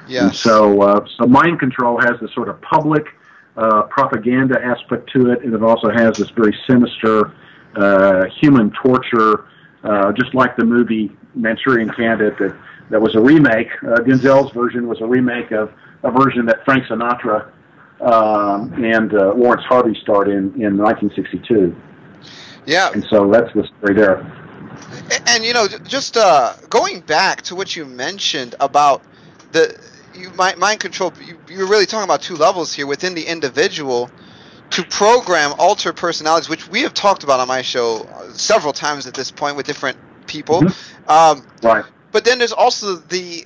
Yes. And so mind control has this sort of public propaganda aspect to it, and it also has this very sinister human torture, just like the movie Manchurian Candidate that was a remake. Denzel's version was a remake of a version that Frank Sinatra and Lawrence Harvey starred in 1962. Yeah. And so that's the story there. And just going back to what you mentioned about mind control, you're really talking about two levels here within the individual to program alter personalities, which we have talked about on my show several times at this point with different people. Right. But then there's also the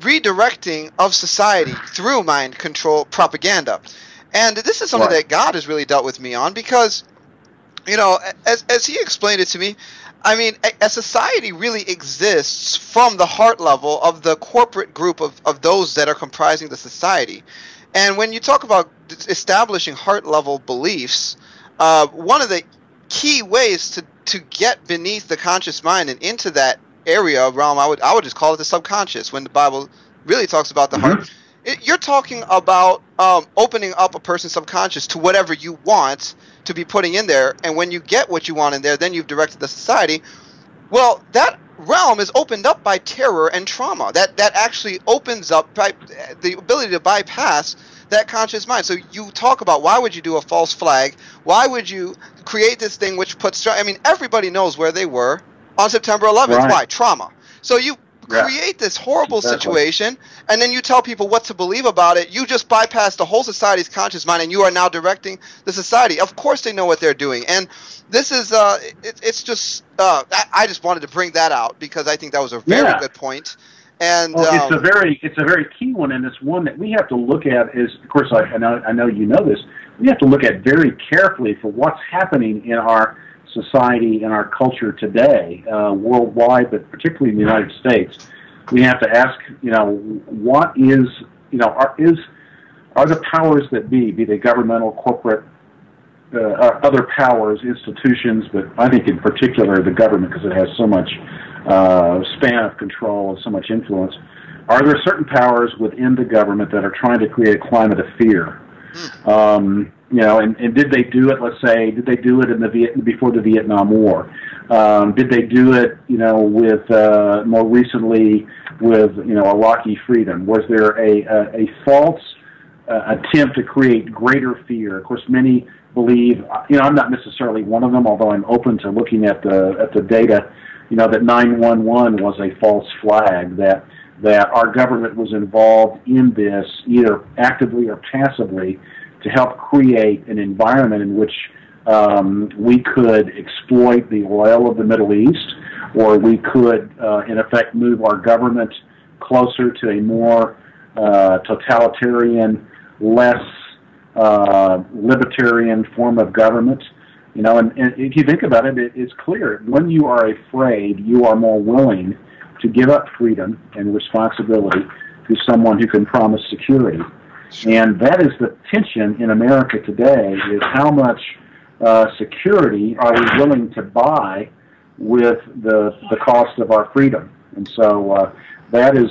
redirecting of society through mind control propaganda. And this is something that God has really dealt with me on because, as he explained it to me, I mean, a society really exists from the heart level of the corporate group of those that are comprising the society. And when you talk about establishing heart-level beliefs, one of the key ways to get beneath the conscious mind and into that area of realm, I would just call it the subconscious, when the Bible really talks about the heart. You're talking about opening up a person's subconscious to whatever you want to be putting in there, and when you get what you want in there, then you've directed the society. Well, that realm is opened up by terror and trauma. That actually opens up by the ability to bypass that conscious mind. So you talk about, why would you do a false flag? Why would you create this thing which puts... I mean, everybody knows where they were on September 11th. Right. Why? Trauma. So you create this horrible situation, and then you tell people what to believe about it. You just bypass the whole society's conscious mind, and you are now directing the society. Of course they know what they're doing. And this is... it's just... I just wanted to bring that out because I think that was a very good point. And well, it's a very key one, and it's one that we have to look at. Is, of course, I know you know this. We have to look at very carefully for what's happening in our society and our culture today, worldwide, but particularly in the United States. We have to ask, what is, are the powers that be they governmental, corporate, other powers, institutions, but I think in particular the government, because it has so much span of control and so much influence. Are there certain powers within the government that are trying to create a climate of fear? And did they do it? Let's say, did they do it before the Vietnam War? Did they do it, with more recently with Iraqi freedom? Was there a false attempt to create greater fear? Of course, many believe. I'm not necessarily one of them, although I'm open to looking at the data. That 911 was a false flag, that our government was involved in this, either actively or passively, to help create an environment in which we could exploit the oil of the Middle East, or we could, in effect, move our government closer to a more totalitarian, less libertarian form of government. And if you think about it, it's clear. When you are afraid, you are more willing to give up freedom and responsibility to someone who can promise security. And that is the tension in America today, is how much security are we willing to buy with the cost of our freedom. And so that is,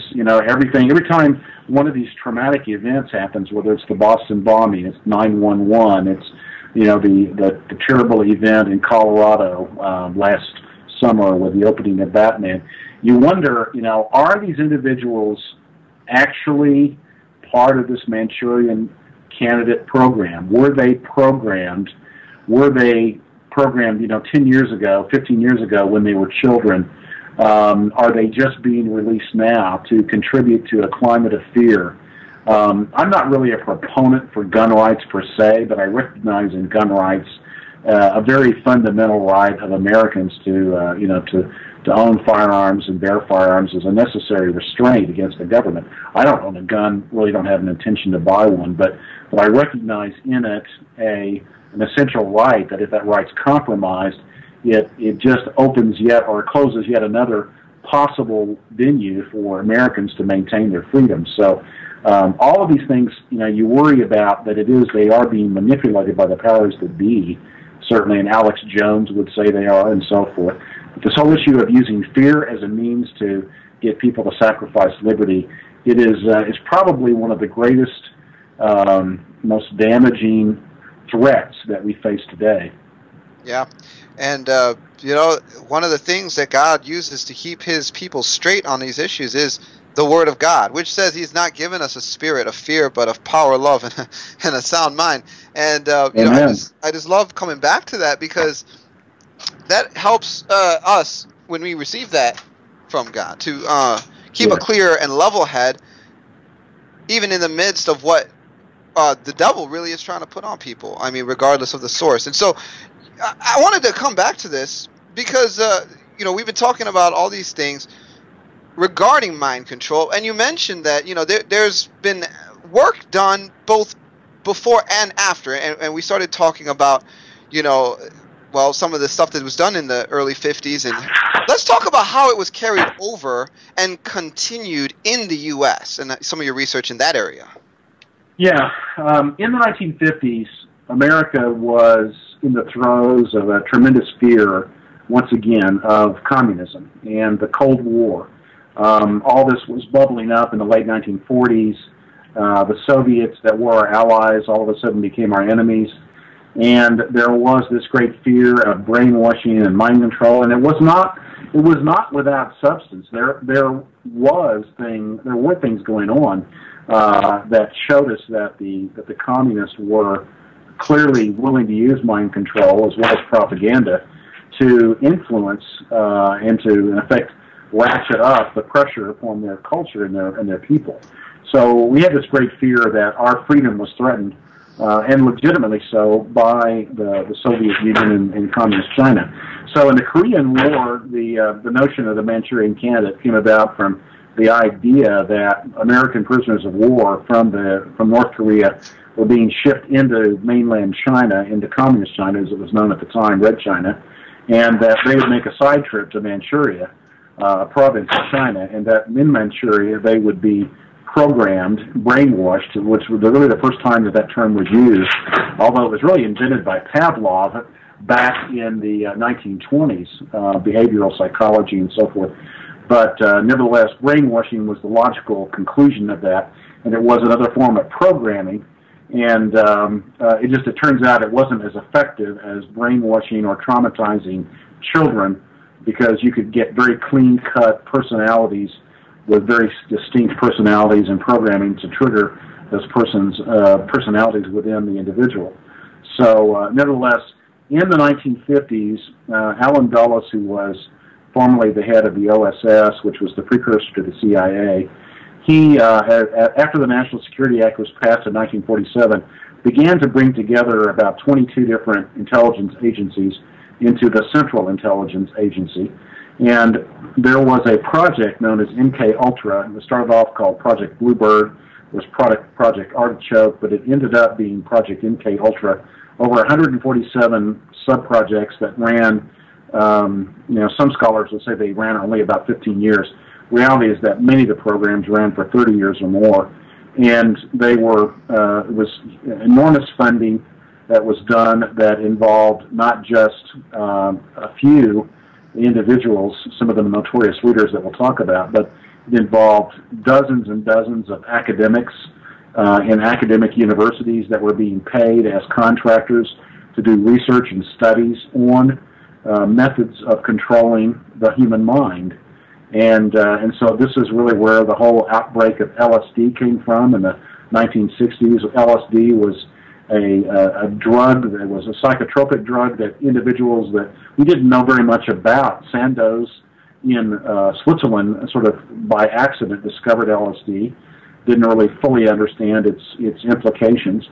everything. Every time one of these traumatic events happens, whether it's the Boston bombing, it's 9/11, it's the terrible event in Colorado last summer with the opening of Batman, you wonder, are these individuals actually part of this Manchurian candidate program? Were they programmed? 10 years ago, 15 years ago when they were children? Are they just being released now to contribute to a climate of fear? I'm not really a proponent for gun rights per se, but I recognize in gun rights a very fundamental right of Americans to own firearms and bear firearms as a necessary restraint against the government. I don't own a gun, really don't have an intention to buy one, but I recognize in it an essential right that if that right's compromised, it just opens yet or closes yet another possible venue for Americans to maintain their freedom. So all of these things, you worry about that they are being manipulated by the powers that be, certainly, and Alex Jones would say they are, and so forth. But this whole issue of using fear as a means to get people to sacrifice liberty, is probably one of the greatest, most damaging threats that we face today. Yeah. And, one of the things that God uses to keep his people straight on these issues is the Word of God, which says he's not given us a spirit of fear, but of power, love, and a sound mind. And, I just love coming back to that, because that helps us when we receive that from God to keep a clear and level head, even in the midst of what the devil really is trying to put on people. I mean, regardless of the source. And so I wanted to come back to this because, we've been talking about all these things regarding mind control. And you mentioned that, there's been work done both before and after. And we started talking about, some of the stuff that was done in the early 50s. And let's talk about how it was carried over and continued in the U.S. and some of your research in that area. Yeah. In the 1950s, America was in the throes of a tremendous fear, once again, of communism and the Cold War. All this was bubbling up in the late 1940s. The Soviets that were our allies all of a sudden became our enemies. And there was this great fear of brainwashing and mind control, and it was not without substance. There were things going on that showed us that the communists were clearly willing to use mind control as well as propaganda to influence and to, in effect, ratchet up the pressure upon their culture and their people. So we had this great fear that our freedom was threatened, and legitimately so, by the Soviet Union and Communist China. So in the Korean War, the notion of the Manchurian Candidate came about from the idea that American prisoners of war from North Korea were being shipped into mainland China, into Communist China, as it was known at the time, Red China, and that they would make a side trip to Manchuria, a province of China, and that in Manchuria they would be programmed, brainwashed, which was really the first time that term was used, although it was really invented by Pavlov back in the 1920s, behavioral psychology and so forth. But nevertheless, brainwashing was the logical conclusion of that, and it was another form of programming. And it turns out it wasn't as effective as brainwashing or traumatizing children, because you could get very clean-cut personalities with very distinct personalities and programming to trigger those personalities within the individual. So nevertheless, in the 1950s, Allen Dulles, who was formerly the head of the OSS, which was the precursor to the CIA, he, after the National Security Act was passed in 1947, began to bring together about 22 different intelligence agencies into the Central Intelligence Agency. And there was a project known as MK Ultra. It started off called Project Bluebird. It was Project Artichoke, but it ended up being Project MK Ultra. Over 147 sub-projects that ran, some scholars will say they ran only about 15 years. Reality is that many of the programs ran for 30 years or more. And they were, it was enormous funding that was done that involved not just a few individuals, some of the notorious leaders that we'll talk about, but it involved dozens and dozens of academics in academic universities that were being paid as contractors to do research and studies on methods of controlling the human mind. And so this is really where the whole outbreak of LSD came from in the 1960s. LSD was a drug that was a psychotropic drug that individuals that we didn't know very much about. Sandoz in Switzerland, sort of by accident, discovered LSD. Didn't really fully understand its implications.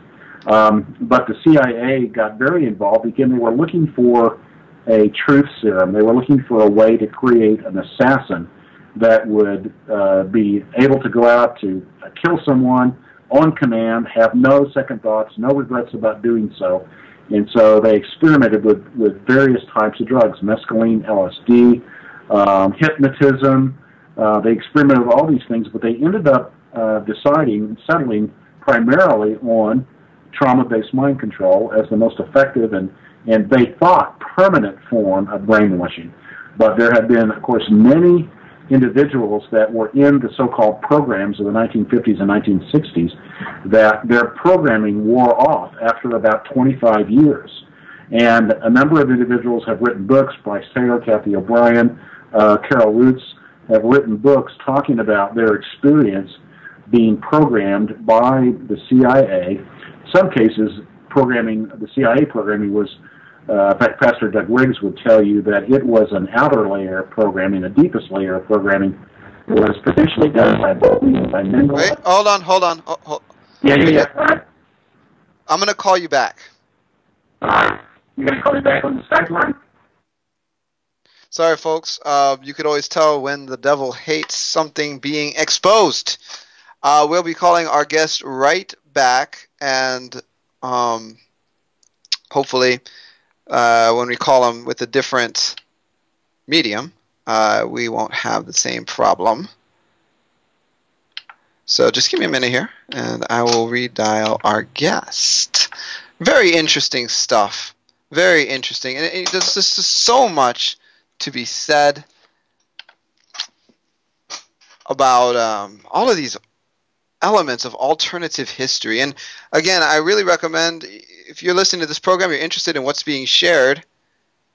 But the CIA got very involved because they were looking for a truth serum. They were looking for a way to create an assassin that would be able to go out to kill someone on command, have no second thoughts, no regrets about doing so. And so they experimented with various types of drugs, mescaline, LSD, hypnotism. They experimented with all these things, but they ended up settling primarily on trauma-based mind control as the most effective and they thought permanent form of brainwashing. But there have been, of course, many individuals that were in the so-called programs of the 1950s and 1960s that their programming wore off after about 25 years. And a number of individuals have written books. Bryce Taylor, Kathy O'Brien, Carol Roots have written books talking about their experience being programmed by the CIA. In some cases, the CIA programming was, in fact, Pastor Doug Riggs would tell you that it was an outer layer of programming. The deepest layer of programming was potentially done by Mendel. Wait, hold on. Yeah. I'm going to call you back. All right. You're going to call me back on the Skype line? Sorry, folks. You could always tell when the devil hates something being exposed. We'll be calling our guest right back, and hopefully when we call him with a different medium, we won't have the same problem. So just give me a minute here, and I will redial our guest. Very interesting stuff. Very interesting. And there's just so much to be said about all of these elements of alternative history. And again, I really recommend, if you're listening to this program, you're interested in what's being shared,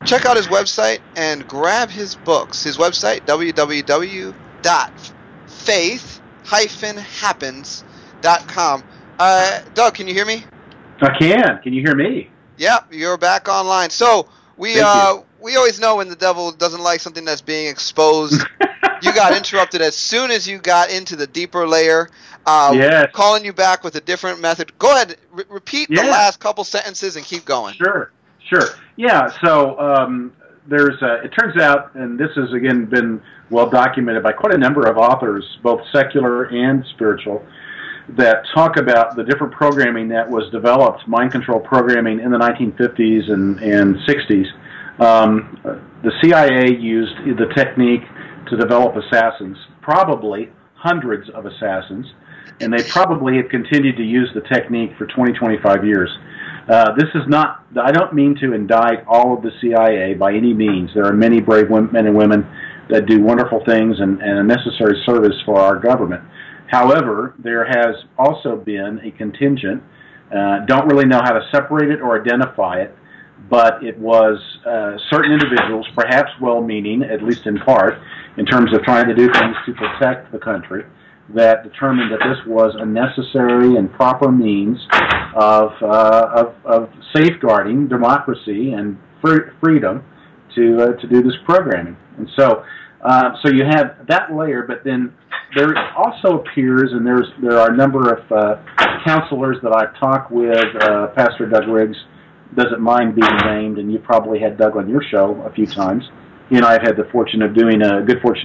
check out his website and grab his books. His website, www.faith-happens.com. Doug, can you hear me? I can. Can you hear me? Yep, you're back online. So we always know when the devil doesn't like something that's being exposed. You got interrupted as soon as you got into the deeper layer. Yes. Calling you back with a different method. Go ahead, repeat the last couple sentences and keep going. Sure. Yeah, so it turns out, and this has again been well documented by quite a number of authors, both secular and spiritual, that talk about the different programming that was developed, mind control programming in the 1950s and 60s. The CIA used the technique to develop assassins, probably hundreds of assassins, and they probably have continued to use the technique for 20, 25 years. This is not, I don't mean to indict all of the CIA by any means. There are many brave men and women that do wonderful things and a necessary service for our government. However, there has also been a contingent, don't really know how to separate it or identify it, but it was certain individuals, perhaps well-meaning, at least in part, in terms of trying to do things to protect the country, that determined that this was a necessary and proper means of safeguarding democracy and freedom to do this programming. And so you have that layer, but then there also appears, and there are a number of counselors that I've talked with. Pastor Doug Riggs doesn't mind being named, and you probably had Doug on your show a few times. He and I have had the good fortune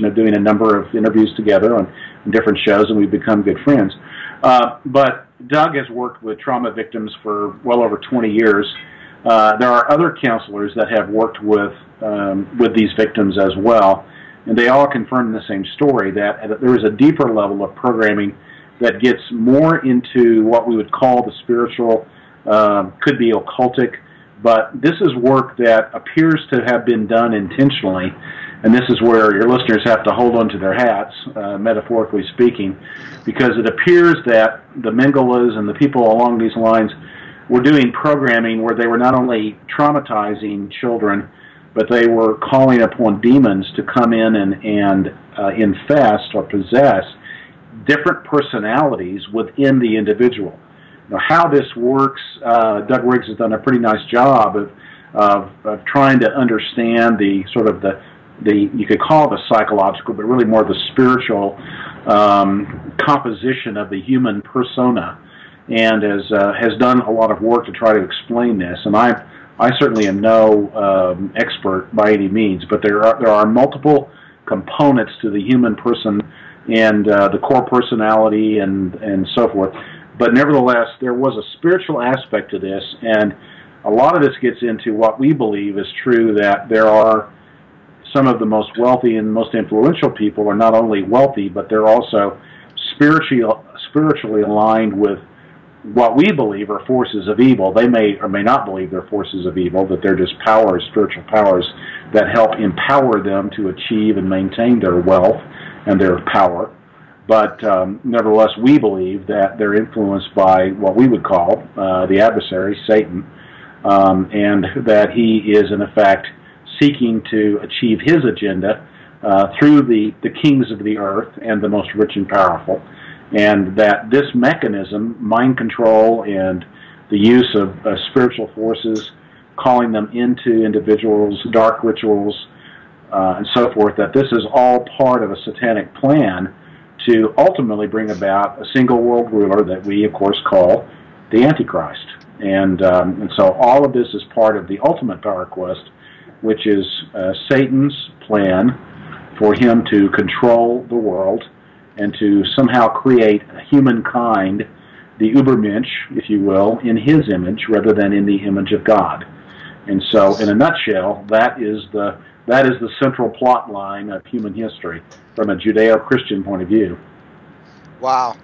of doing a number of interviews together on different shows, and we've become good friends. But Doug has worked with trauma victims for well over 20 years. There are other counselors that have worked with these victims as well, and they all confirm the same story, that there is a deeper level of programming that gets more into what we would call the spiritual, could be occultic, but this is work that appears to have been done intentionally, and this is where your listeners have to hold on to their hats, metaphorically speaking, because it appears that the Mengelas and the people along these lines were doing programming where they were not only traumatizing children, but they were calling upon demons to come in and infest or possess different personalities within the individual. Now, how this works, Doug Riggs has done a pretty nice job of trying to understand the sort of the you could call it the psychological, but really more the spiritual composition of the human persona, and has done a lot of work to try to explain this. And I certainly am no expert by any means, but there are multiple components to the human person and the core personality and so forth. But nevertheless, there was a spiritual aspect to this, and a lot of this gets into what we believe is true, that there are some of the most wealthy and most influential people are not only wealthy, but they're also spiritually aligned with what we believe are forces of evil. They may or may not believe they're forces of evil, that they're just powers, spiritual powers, that help empower them to achieve and maintain their wealth and their power. But nevertheless, we believe that they're influenced by what we would call the adversary, Satan, and that he is, in effect, seeking to achieve his agenda through the kings of the earth and the most rich and powerful, and that this mechanism, mind control and the use of spiritual forces, calling them into individuals, dark rituals, and so forth, that this is all part of a satanic plan to ultimately bring about a single world ruler that we, of course, call the Antichrist. And so all of this is part of the ultimate power quest, which is Satan's plan for him to control the world and to somehow create humankind, the Übermensch, if you will, in his image rather than in the image of God. And so, in a nutshell, that is the central plot line of human history from a Judeo-Christian point of view. Wow.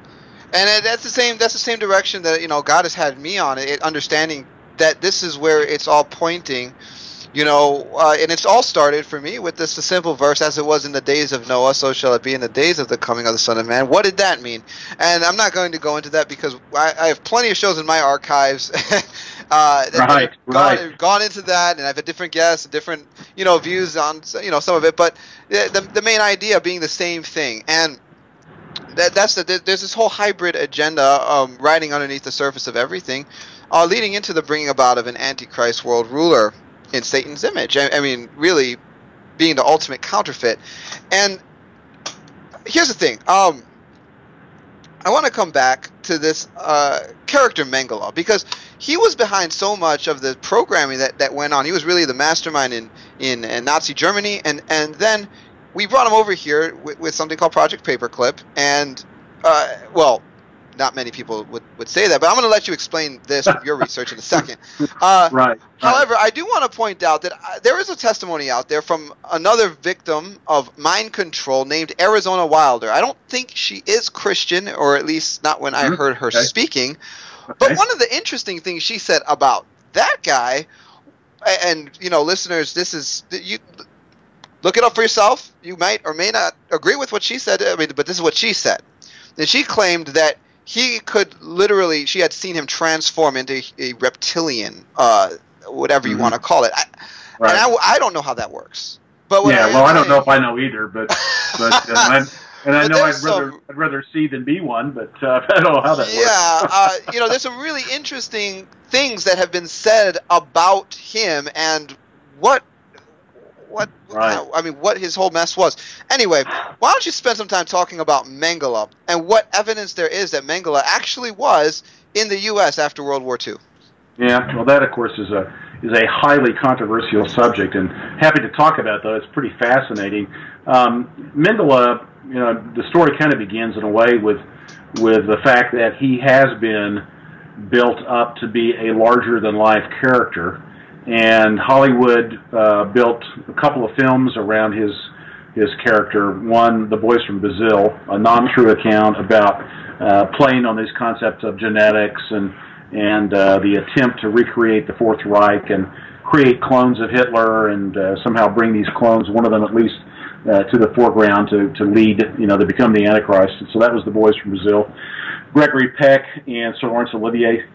And that's the same. That's the same direction that God has had me on it, understanding that this is where it's all pointing. And it's all started for me with this simple verse: "As it was in the days of Noah, so shall it be in the days of the coming of the Son of Man." What did that mean? And I'm not going to go into that because I have plenty of shows in my archives that have gone into that, and I've had different guests, different views on some of it. But the main idea being the same thing, and there's this whole hybrid agenda riding underneath the surface of everything, leading into the bringing about of an antichrist world ruler in Satan's image. I mean, really being the ultimate counterfeit. And here's the thing. I want to come back to this character Mengele, because he was behind so much of the programming that went on. He was really the mastermind in Nazi Germany, and then we brought him over here with something called Project Paperclip, and well, not many people would say that, but I'm going to let you explain this with your research in a second. Right. However, I do want to point out that there is a testimony out there from another victim of mind control named Arizona Wilder. I don't think she is Christian, or at least not when I heard her speaking. Okay. But one of the interesting things she said about that guy, and listeners, this is you. Look it up for yourself. You might or may not agree with what she said, but this is what she said. And she claimed that he could literally, she had seen him transform into a reptilian, whatever you want to call it. And I don't know how that works. But I don't know if I know either, but I know I'd rather see than be one, but I don't know how that works. There's some really interesting things that have been said about him and what his whole mess was. Anyway, why don't you spend some time talking about Mengele and what evidence there is that Mengele actually was in the U.S. after World War II? Yeah, well, that of course is a highly controversial subject, and happy to talk about that. It's pretty fascinating. Mengele, the story kind of begins in a way with the fact that he has been built up to be a larger-than-life character. And Hollywood built a couple of films around his character. One, The Boys from Brazil, a non-true account about playing on these concepts of genetics and the attempt to recreate the Fourth Reich and create clones of Hitler and somehow bring these clones, one of them at least, to the foreground to lead, to become the Antichrist. And so that was The Boys from Brazil. Gregory Peck and Sir Laurence Olivier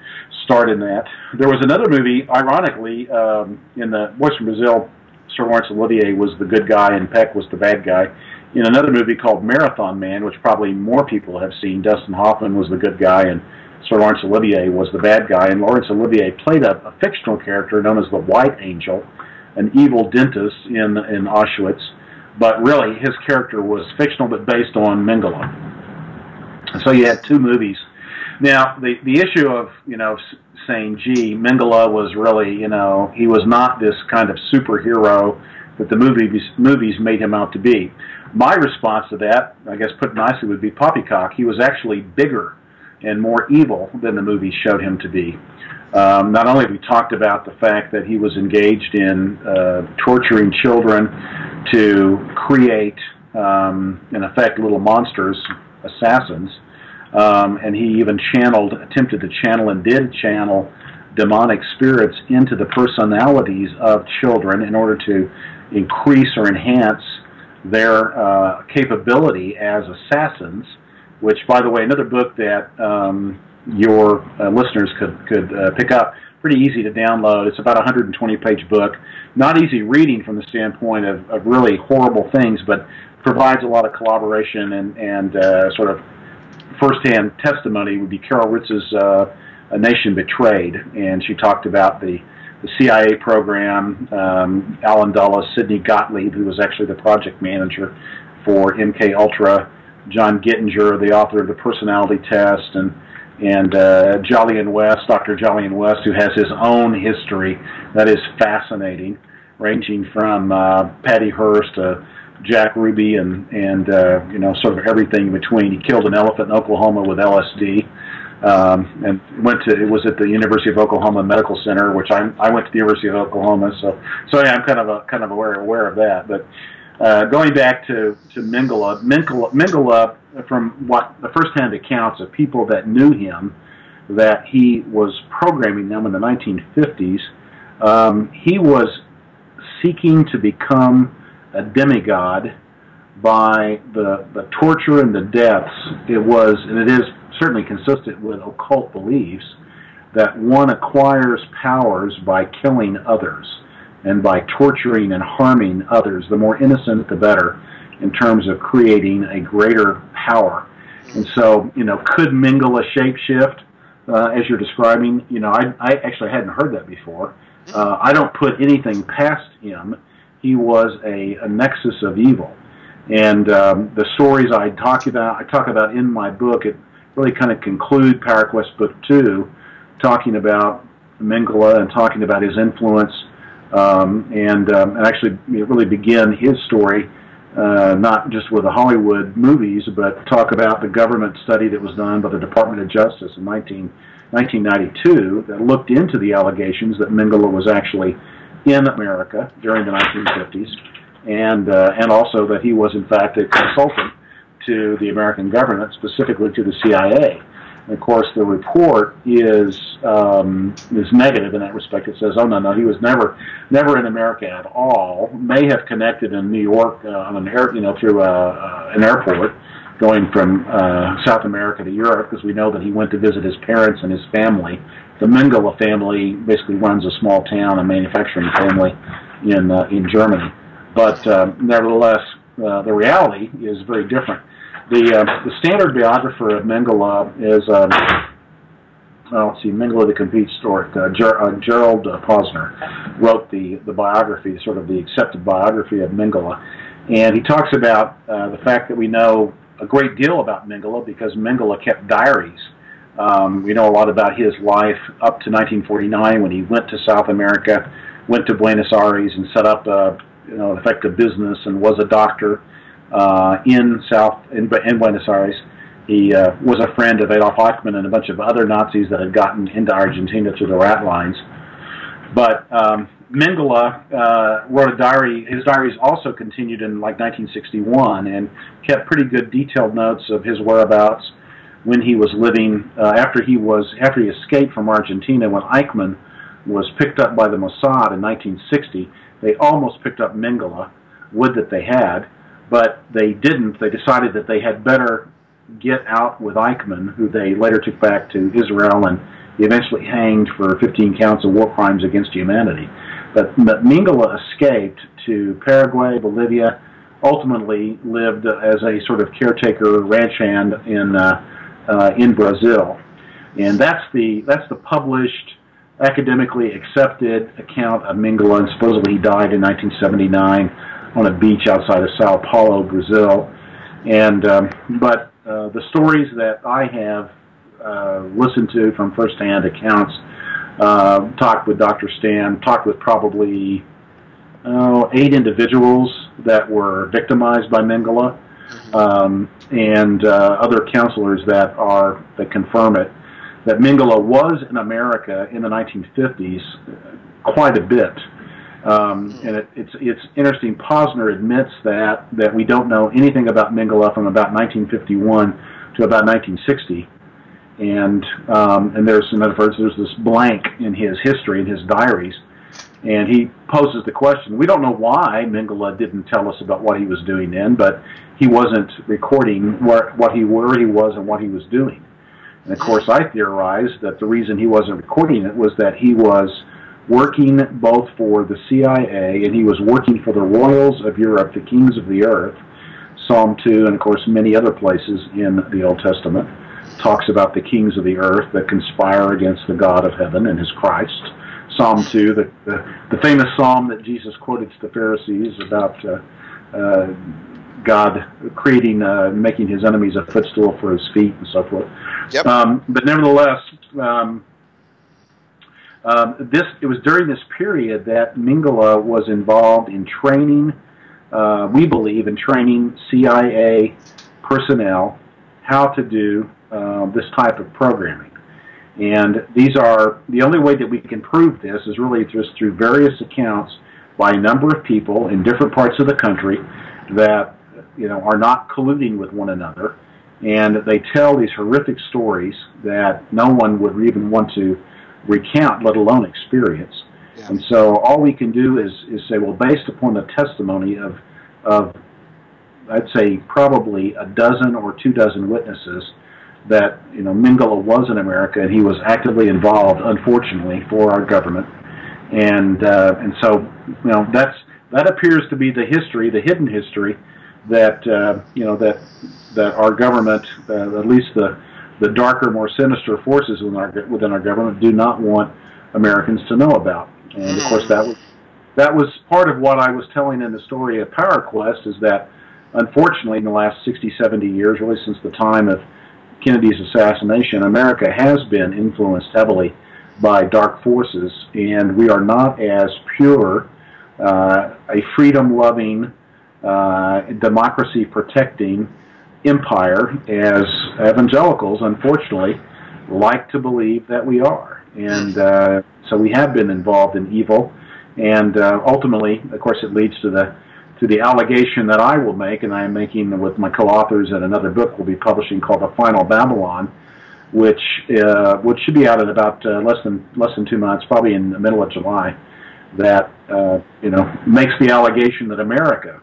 starred in that. There was another movie, ironically, in The Boys from Brazil, Sir Laurence Olivier was the good guy and Peck was the bad guy. In another movie called Marathon Man, which probably more people have seen, Dustin Hoffman was the good guy and Sir Laurence Olivier was the bad guy. And Laurence Olivier played a fictional character known as the White Angel, an evil dentist in Auschwitz. But really, his character was fictional but based on Mengele. So you had two movies. Now, the issue of, saying, gee, Mengele was really, he was not this kind of superhero that the movies made him out to be. My response to that, I guess put nicely, would be poppycock. He was actually bigger and more evil than the movies showed him to be. Not only have we talked about the fact that he was engaged in torturing children to create, in effect, little monsters, assassins, and he even attempted to channel and did channel demonic spirits into the personalities of children in order to increase or enhance their capability as assassins, which, by the way, another book that your listeners could pick up, pretty easy to download. It's about a 120-page book. Not easy reading from the standpoint of really horrible things, but provides a lot of collaboration and sort of first-hand testimony. Would be Carol Ritz's A Nation Betrayed, and she talked about the CIA program, Alan Dulles, Sidney Gottlieb, who was actually the project manager for MK Ultra, John Gittinger, the author of the personality test, and Jolyon West, Dr. Jolyon West, who has his own history that is fascinating, ranging from Patty Hearst to Jack Ruby and sort of everything in between. He killed an elephant in Oklahoma with LSD, and it was at the University of Oklahoma Medical Center, which I went to the University of Oklahoma, so yeah, I'm kind of aware of that. But Going back to Mengele, from what the first-hand accounts of people that knew him, that he was programming them in the 1950s, he was seeking to become a demigod by the torture and the deaths. It was, and it is certainly consistent with occult beliefs, that one acquires powers by killing others and by torturing and harming others. The more innocent, the better, in terms of creating a greater power. And so, could Mengele shapeshift, as you're describing? I actually hadn't heard that before. I don't put anything past him. He was a nexus of evil. And the stories I talk about in my book, it really kind of conclude PowerQuest Book 2, talking about Mengele and talking about his influence, and actually really begin his story, not just with the Hollywood movies, but talk about the government study that was done by the Department of Justice in 1992 that looked into the allegations that Mengele was actually in America during the 1950s, and also that he was in fact a consultant to the American government, specifically to the CIA. And of course, the report is negative in that respect. It says, "Oh no, he was never in America at all. May have connected in New York on an through an airport, going from South America to Europe, because we know that he went to visit his parents and his family. The Mengele family basically runs a small town, a manufacturing family in Germany. But nevertheless, the reality is very different. The standard biographer of Mengele is, Mengele the Complete Story. Gerald Posner wrote the biography, sort of the accepted biography of Mengele. And he talks about the fact that we know a great deal about Mengele because Mengele kept diaries. We know a lot about his life up to 1949 when he went to South America, went to Buenos Aires and set up an effective business and was a doctor in Buenos Aires. He was a friend of Adolf Eichmann and a bunch of other Nazis that had gotten into Argentina through the rat lines. But Mengele wrote a diary. His diaries also continued in 1961 and kept pretty good detailed notes of his whereabouts when he was living after he escaped from Argentina. When Eichmann was picked up by the Mossad in 1960, they almost picked up Mengele. Would that they had, but they didn't. They decided that they had better get out with Eichmann, who they later took back to Israel and eventually hanged for 15 counts of war crimes against humanity. But Mengele escaped to Paraguay, Bolivia, ultimately lived as a sort of caretaker ranch hand in Brazil. And that's the published, academically accepted account of Mengele, and supposedly he died in 1979 on a beach outside of Sao Paulo, Brazil. And but the stories that I have listened to from first-hand accounts, talked with Dr. Stam, talked with probably 8 individuals that were victimized by Mengele, and other counselors that confirm it, that Mengele was in America in the 1950s quite a bit. And it's interesting. Posner admits that we don't know anything about Mengele from about 1951 to about 1960, and there's, in other words, there's this blank in his history, in his diaries, and he poses the question. We don't know why Mengele didn't tell us about what he was doing then, but he wasn't recording where he was and what he was doing. And of course, I theorized that the reason he wasn't recording it was that he was working both for the CIA and he was working for the royals of Europe, the kings of the earth. Psalm 2, and of course many other places in the Old Testament, talks about the kings of the earth that conspire against the God of heaven and his Christ. Psalm 2, the famous psalm that Jesus quoted to the Pharisees about God creating, making his enemies a footstool for his feet and so forth. Yep. But nevertheless, it was during this period that Mengele was involved in training, we believe, in training CIA personnel how to do this type of programming. And these are, the only way that we can prove this is really just through various accounts by a number of people in different parts of the country that are not colluding with one another, and they tell these horrific stories that no one would even want to recount, let alone experience. Yeah. And so all we can do is say, well, based upon the testimony of I'd say probably a dozen or 24 witnesses, that Mengele was in America and he was actively involved, unfortunately, for our government, and so that appears to be the history, the hidden history, that that our government, at least the darker, more sinister forces within our government, do not want Americans to know about. And of course, that was part of what I was telling in the story of Power Quest, is that unfortunately, in the last 60, 70 years, really since the time of Kennedy's assassination, America has been influenced heavily by dark forces, and we are not as pure, a freedom-loving, democracy-protecting empire as evangelicals, unfortunately, like to believe that we are. And so we have been involved in evil, and ultimately, of course, it leads to the allegation that I will make, and I am making with my co-authors in another book we'll be publishing called The Final Babylon, which should be out in about less than 2 months, probably in the middle of July, that makes the allegation that America,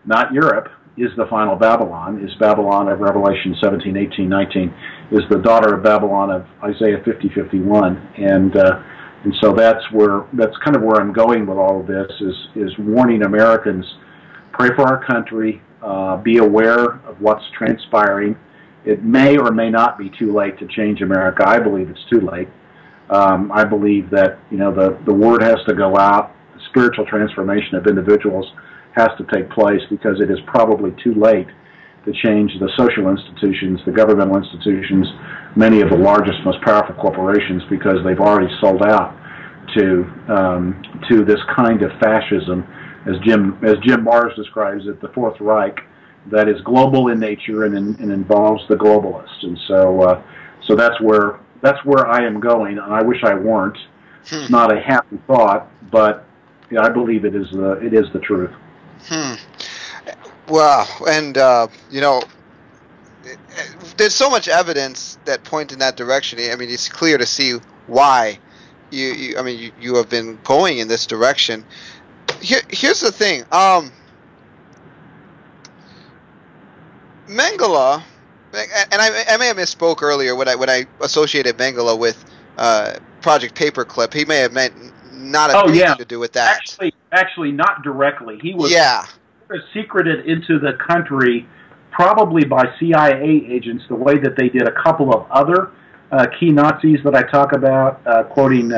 not Europe, is the final Babylon, is Babylon of Revelation 17, 18, 19, is the daughter of Babylon of Isaiah 50, 51, and so that's kind of where I'm going with all of this, is warning Americans, pray for our country, be aware of what's transpiring. It may or may not be too late to change America. I believe it's too late. I believe that the word has to go out. The spiritual transformation of individuals has to take place, because it is probably too late to change the social institutions, the governmental institutions, many of the largest, most powerful corporations, because they've already sold out to this kind of fascism, as Jim Marrs describes it, the Fourth Reich, that is global in nature and involves the globalists. And so that's where I am going, and I wish I weren't. It's not a happy thought, but I believe it is the truth. Wow, and there's so much evidence that point in that direction. I mean, it's clear to see why you have been going in this direction. Here's the thing. Mengele, and I may have misspoke earlier when I associated Mengele with Project Paperclip. He may have meant not anything to do with that. Actually, not directly. He was secreted into the country, probably by CIA agents, the way that they did a couple of other key Nazis that I talk about, quoting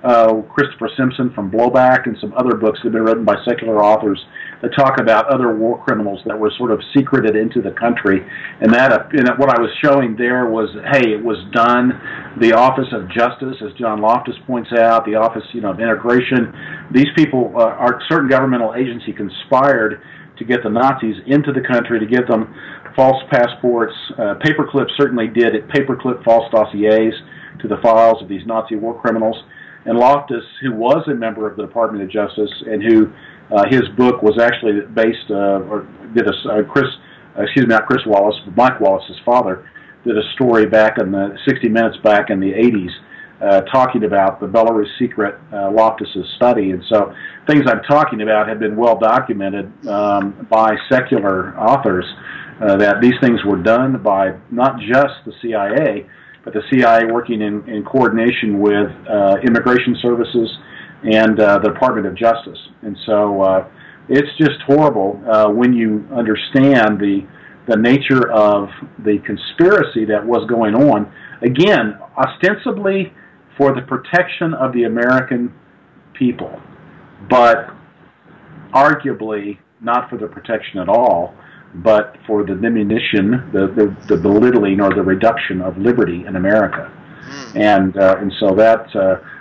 Christopher Simpson from Blowback and some other books that have been written by secular authors that talk about other war criminals that were sort of secreted into the country. And what I was showing there was, hey, it was done. The Office of Justice, as John Loftus points out, the Office of Integration, these people, our certain governmental agency conspired to get the Nazis into the country, to give them false passports. Paperclip certainly did it. Paperclip false dossiers to the files of these Nazi war criminals. And Loftus, who was a member of the Department of Justice, and who his book was actually based, not Chris Wallace, but Mike Wallace's father, did a story back in the 60 Minutes back in the 80s, talking about the Belarus secret, Loftus's study. And so things I'm talking about have been well documented by secular authors, that these things were done by not just the CIA, but the CIA working in coordination with immigration services and the Department of Justice. And so it's just horrible when you understand the nature of the conspiracy that was going on, again, ostensibly for the protection of the American people, but arguably not for the protection at all, but for the diminution, the belittling or the reduction of liberty in America. And so that,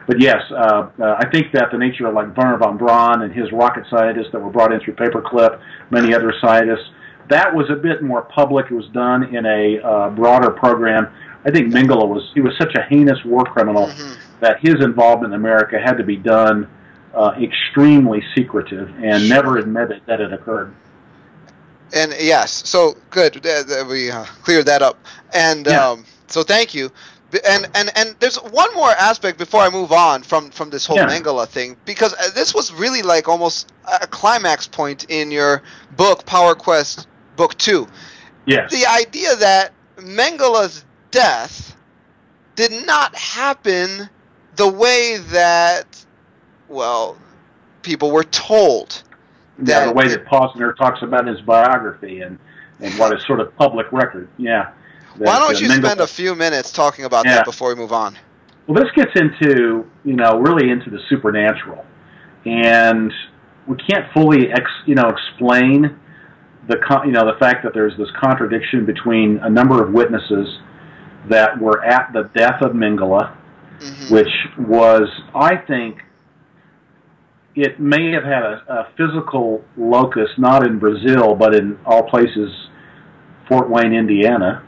but yes, I think that the nature of like Werner von Braun and his rocket scientists that were brought in through Paperclip, many other scientists, that was a bit more public. It was done in a broader program. I think Mengele was such a heinous war criminal that his involvement in America had to be done extremely secretive and never admitted that it occurred. And yes, so good. We cleared that up. And so thank you. And there's one more aspect before I move on from this whole Mengele thing, because this was really like almost a climax point in your book, Power Quest Book 2. Yes. The idea that Mengele's death did not happen the way that, well, people were told. The way that Posner talks about his biography and what is sort of public record. Yeah. Why don't you spend a few minutes talking about that before we move on? Well, this gets into, really into the supernatural. And we can't fully, explain the fact that there's this contradiction between a number of witnesses that were at the death of Mengele, which was, I think, it may have had a physical locus, not in Brazil, but in all places, Fort Wayne, Indiana.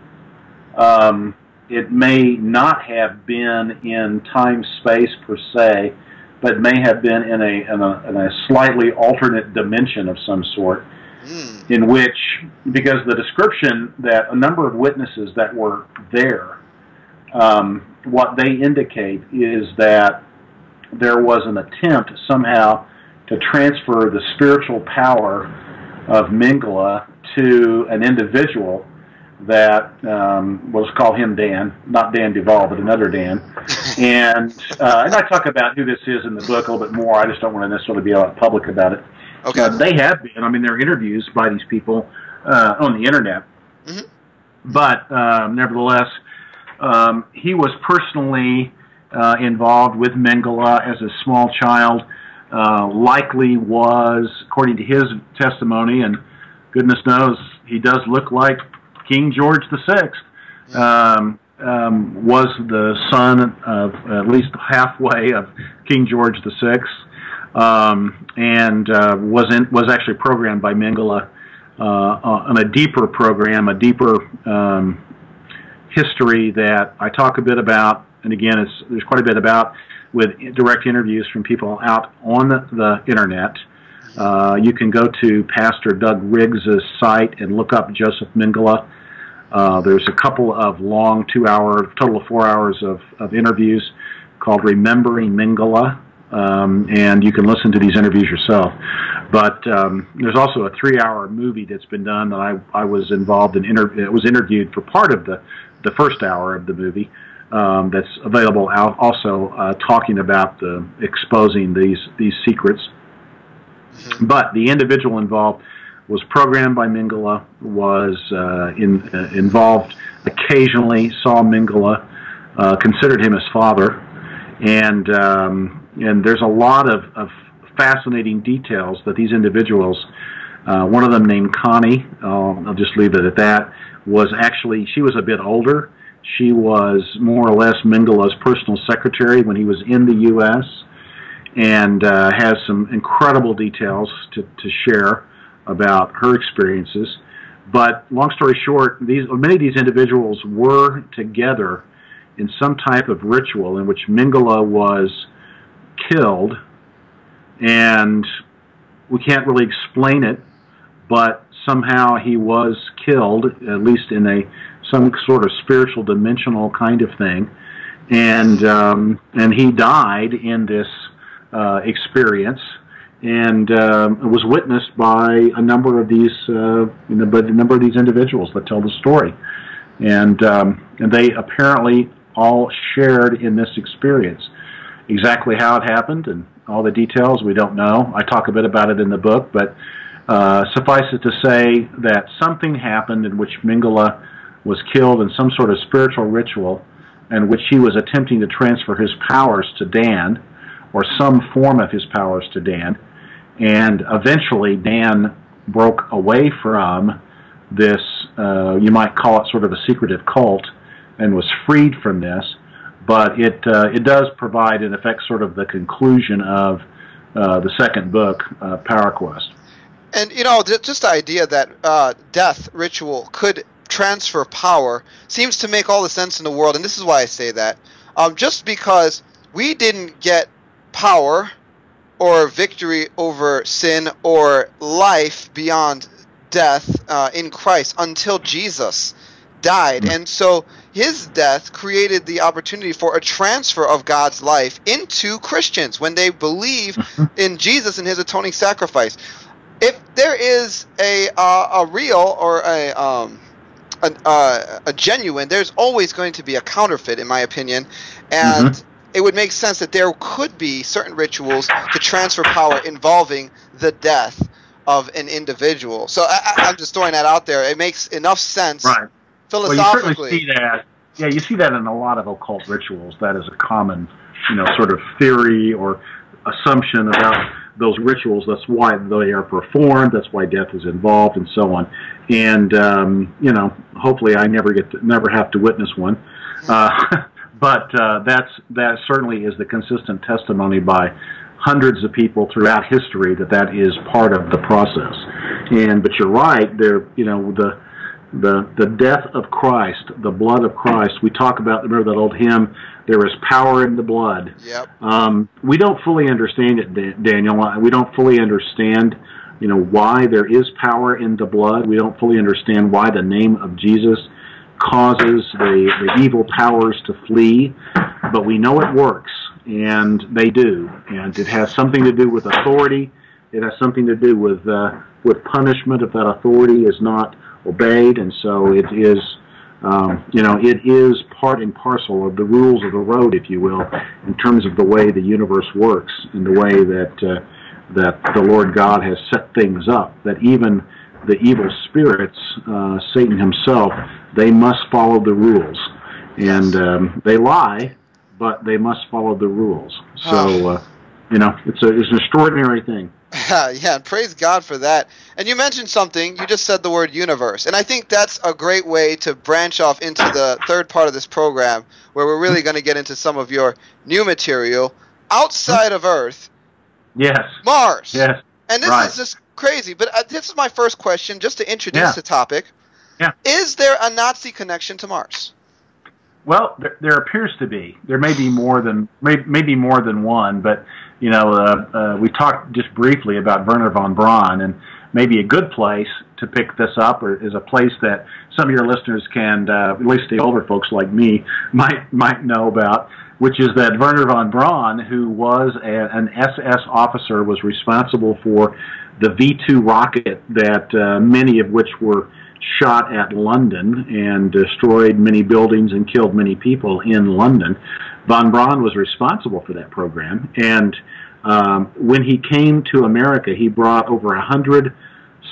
It may not have been in time-space per se, but may have been in a slightly alternate dimension of some sort, in which, because the description that a number of witnesses that were there, what they indicate is that there was an attempt somehow to transfer the spiritual power of Mengele to an individual that, let's call him Dan, not Dan DUVAL, but another Dan. And I talk about who this is in the book a little bit more. I just don't want to necessarily be out public about it. Okay. They have been. I mean, there are interviews by these people on the internet. But nevertheless, he was personally involved with Mengele as a small child, likely was, according to his testimony, and goodness knows he does look like King George VI, was the son of at least halfway of King George VI, and was actually programmed by Mengele on a deeper program, a deeper history that I talk a bit about, and again, there's quite a bit about with direct interviews from people out on the internet. You can go to Pastor Doug Riggs' site and look up Joseph Mengele. There's a couple of long 2-hour, total of 4 hours of interviews called Remembering Mengele, and you can listen to these interviews yourself. But there's also a 3-hour movie that's been done that I was involved in. It was interviewed for part of the first hour of the movie. That's available out also, talking about exposing these secrets. But the individual involved was programmed by Mengele, was involved occasionally, saw Mengele, considered him his father, and there's a lot of fascinating details that these individuals, one of them named Connie, I'll just leave it at that, she was a bit older. She was more or less Mengele's personal secretary when he was in the U.S., and has some incredible details to share about her experiences. But long story short, many of these individuals were together in some type of ritual in which Mengele was killed, and we can't really explain it, but somehow he was killed, at least in some sort of spiritual dimensional kind of thing, and he died in this experience, and it was witnessed by a number of these individuals that tell the story, and they apparently all shared in this experience. Exactly how it happened and all the details we don't know. I talk a bit about it in the book, but suffice it to say that something happened in which Mengele was killed in some sort of spiritual ritual, in which he was attempting to transfer his powers to Dan, or some form of his powers to Dan, and eventually Dan broke away from this, you might call it sort of a secretive cult, and was freed from this, but it does provide, in effect, sort of the conclusion of the second book, Power Quest. And, just the idea that death ritual could transfer power seems to make all the sense in the world, and this is why I say that. Just because we didn't get power or victory over sin or life beyond death in Christ until Jesus died. And so his death created the opportunity for a transfer of God's life into Christians when they believe in Jesus and his atoning sacrifice. If there is a real or a genuine, there's always going to be a counterfeit, in my opinion, and it would make sense that there could be certain rituals to transfer power involving the death of an individual. So I'm just throwing that out there. It makes enough sense, right? Philosophically. Well, you certainly see that. Yeah, you see that in a lot of occult rituals. That is a common, sort of theory or assumption about those rituals. That's why they are performed. That's why death is involved, and so on. And hopefully, I never have to witness one. But that certainly is the consistent testimony by hundreds of people throughout history that is part of the process. But you're right. The death of Christ, the blood of Christ. We talk about, remember that old hymn, there is power in the blood. Yep. We don't fully understand it, Daniel. We don't fully understand, why there is power in the blood. We don't fully understand why the name of Jesus causes the evil powers to flee, but we know it works, and they do. And it has something to do with authority. It has something to do with punishment if that authority is not obeyed, and so it is, it is part and parcel of the rules of the road, if you will, in terms of the way the universe works, in the way that the Lord God has set things up, that even the evil spirits, Satan himself, they must follow the rules. And they lie, but they must follow the rules. So, it's an extraordinary thing. Yeah, praise God for that. And you mentioned something, you just said the word universe. And I think that's a great way to branch off into the third part of this program, where we're really going to get into some of your new material outside of Earth. Yes. Mars. Yes. And this is just crazy. But this is my first question, just to introduce the topic. Yeah. Is there a Nazi connection to Mars? Well, there appears to be. There may be more than one, but we talked just briefly about Wernher von Braun, and maybe a good place to pick this up is a place that some of your listeners can, at least the older folks like me, might know about, which is that Wernher von Braun, who was an SS officer, was responsible for the V-2 rocket that many of which were shot at London and destroyed many buildings and killed many people in London. Von Braun was responsible for that program, and when he came to America, he brought over 100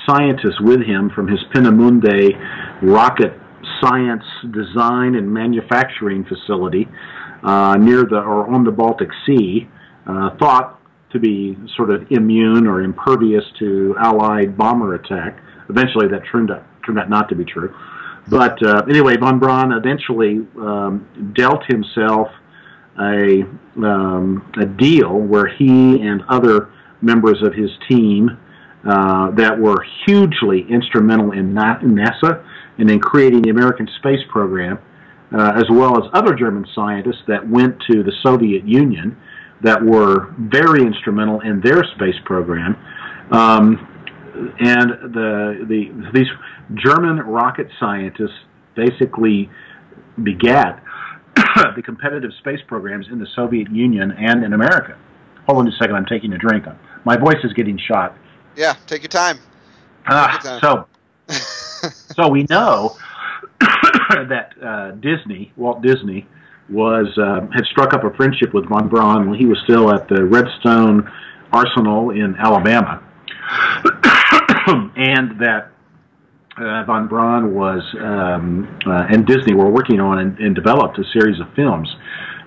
scientists with him from his Peenemünde rocket science design and manufacturing facility on the Baltic Sea, thought to be sort of immune or impervious to Allied bomber attack. Eventually, that turned out not to be true. But anyway, von Braun eventually dealt himself a deal where he and other members of his team that were hugely instrumental in NASA and in creating the American space program, as well as other German scientists that went to the Soviet Union that were very instrumental in their space program. And these German rocket scientists basically begat the competitive space programs in the Soviet Union and in America. Hold on a second, I'm taking a drink. My voice is getting shot. Yeah, take your time. So we know that Walt Disney, had struck up a friendship with von Braun when he was still at the Redstone Arsenal in Alabama, and that von Braun and Disney were working on and developed a series of films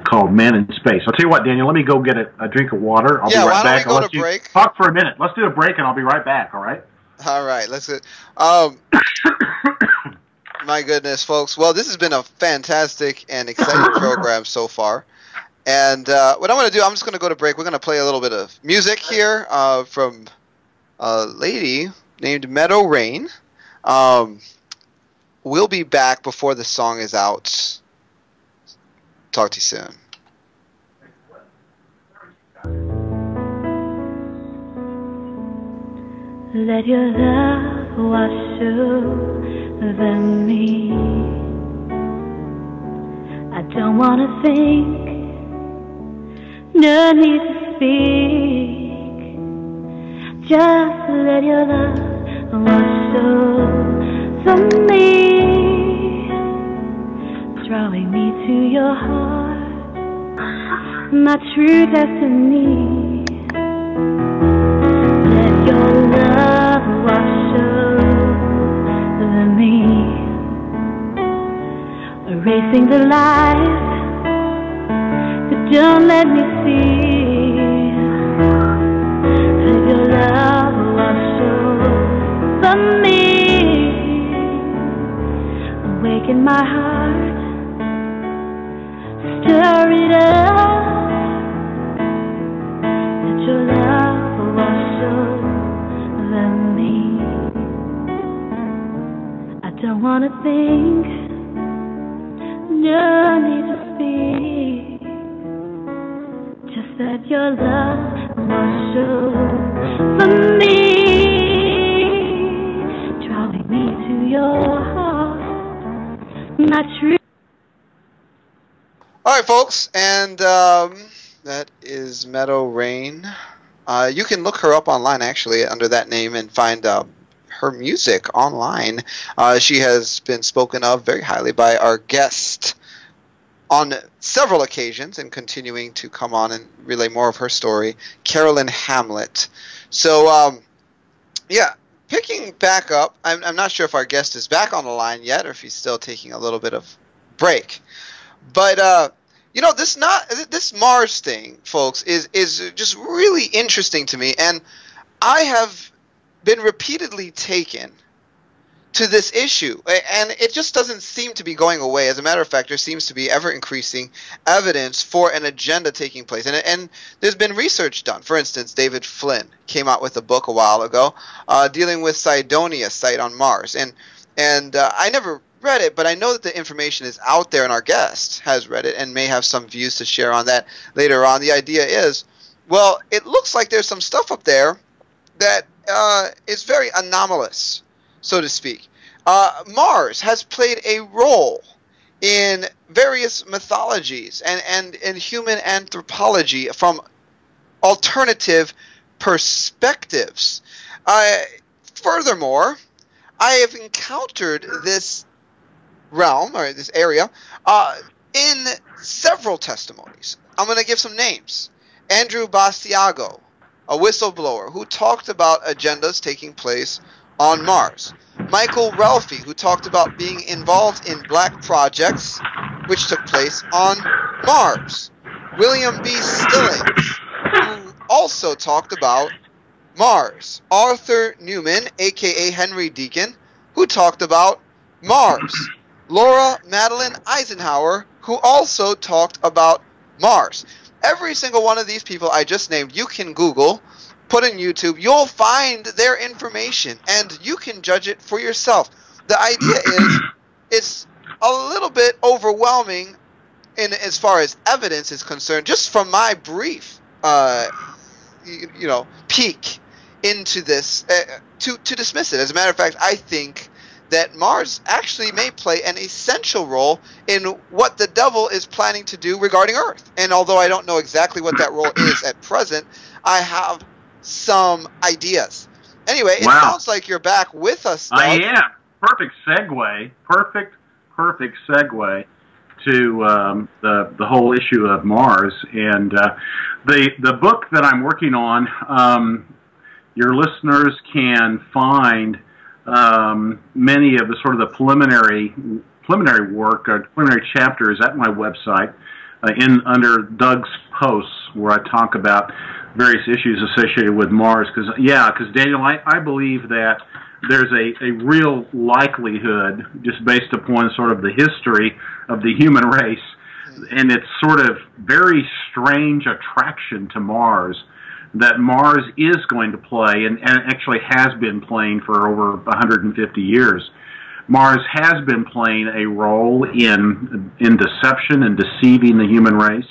called Man in Space. I'll tell you what, Daniel, let me go get a drink of water. I'll be right back. Why don't we go to break? Talk for a minute. Let's do a break, and I'll be right back, all right? All right, let's do it. My goodness, folks. Well, this has been a fantastic and exciting program so far. And what I'm going to do, I'm just going to go to break. We're going to play a little bit of music here from a lady named Meadow Rain. We'll be back before the song is out. Talk to you soon. Let your love wash over me. I don't want to think, no need to speak. Just let your love wash over me, drawing me to your heart, my true destiny. Let your love wash over me, erasing the lies that don't let me see. Let your love wash over me, awaken my heart, stir it up. Let your love wash over me. I don't want to think, no need to speak. Just let your love wash over me, drawing me to your heart, my true. All right, folks, and that is Meadow Rain. You can look her up online, actually, under that name, and find her music online. She has been spoken of very highly by our guest on several occasions, and continuing to come on and relay more of her story, Carolyn Hamlet. So, yeah, picking back up, I'm not sure if our guest is back on the line yet, or if he's still taking a little bit of break. But you know, this Mars thing, folks, is just really interesting to me, and I have been repeatedly taken to this issue, and it just doesn't seem to be going away. As a matter of fact, there seems to be ever-increasing evidence for an agenda taking place, and there's been research done. For instance, David Flynn came out with a book a while ago dealing with Cydonia site on Mars, and I never read it, but I know that the information is out there, and our guest has read it and may have some views to share on that later on. The idea is, well, it looks like there's some stuff up there that is very anomalous, so to speak. Mars has played a role in various mythologies and in human anthropology from alternative perspectives. Furthermore, I have encountered this realm, or this area, in several testimonies. I'm going to give some names. Andrew Bastiago, a whistleblower who talked about agendas taking place on Mars. Michael Ralphie, who talked about being involved in black projects which took place on Mars. William B. Stillings, who also talked about Mars. Arthur Newman, a.k.a. Henry Deacon, who talked about Mars. Laura Madeline Eisenhower, who also talked about Mars. Every single one of these people I just named, you can Google, put in YouTube, you'll find their information, and you can judge it for yourself. The idea is, it's a little bit overwhelming in as far as evidence is concerned, just from my brief, peek into this, to dismiss it. As a matter of fact, I think that Mars actually may play an essential role in what the devil is planning to do regarding Earth. And although I don't know exactly what that role is at present, I have some ideas. Anyway, it sounds like you're back with us, Doug. I am. Perfect segue. Perfect segue to the whole issue of Mars. And the book that I'm working on, your listeners can find many of the sort of the preliminary work, preliminary chapters at my website under Doug's posts, where I talk about various issues associated with Mars. Because Daniel, I believe that there's a real likelihood, just based upon sort of the history of the human race and its sort of very strange attraction to Mars, that Mars is going to play, and actually has been playing for over 150 years. Mars has been playing a role in deception and deceiving the human race.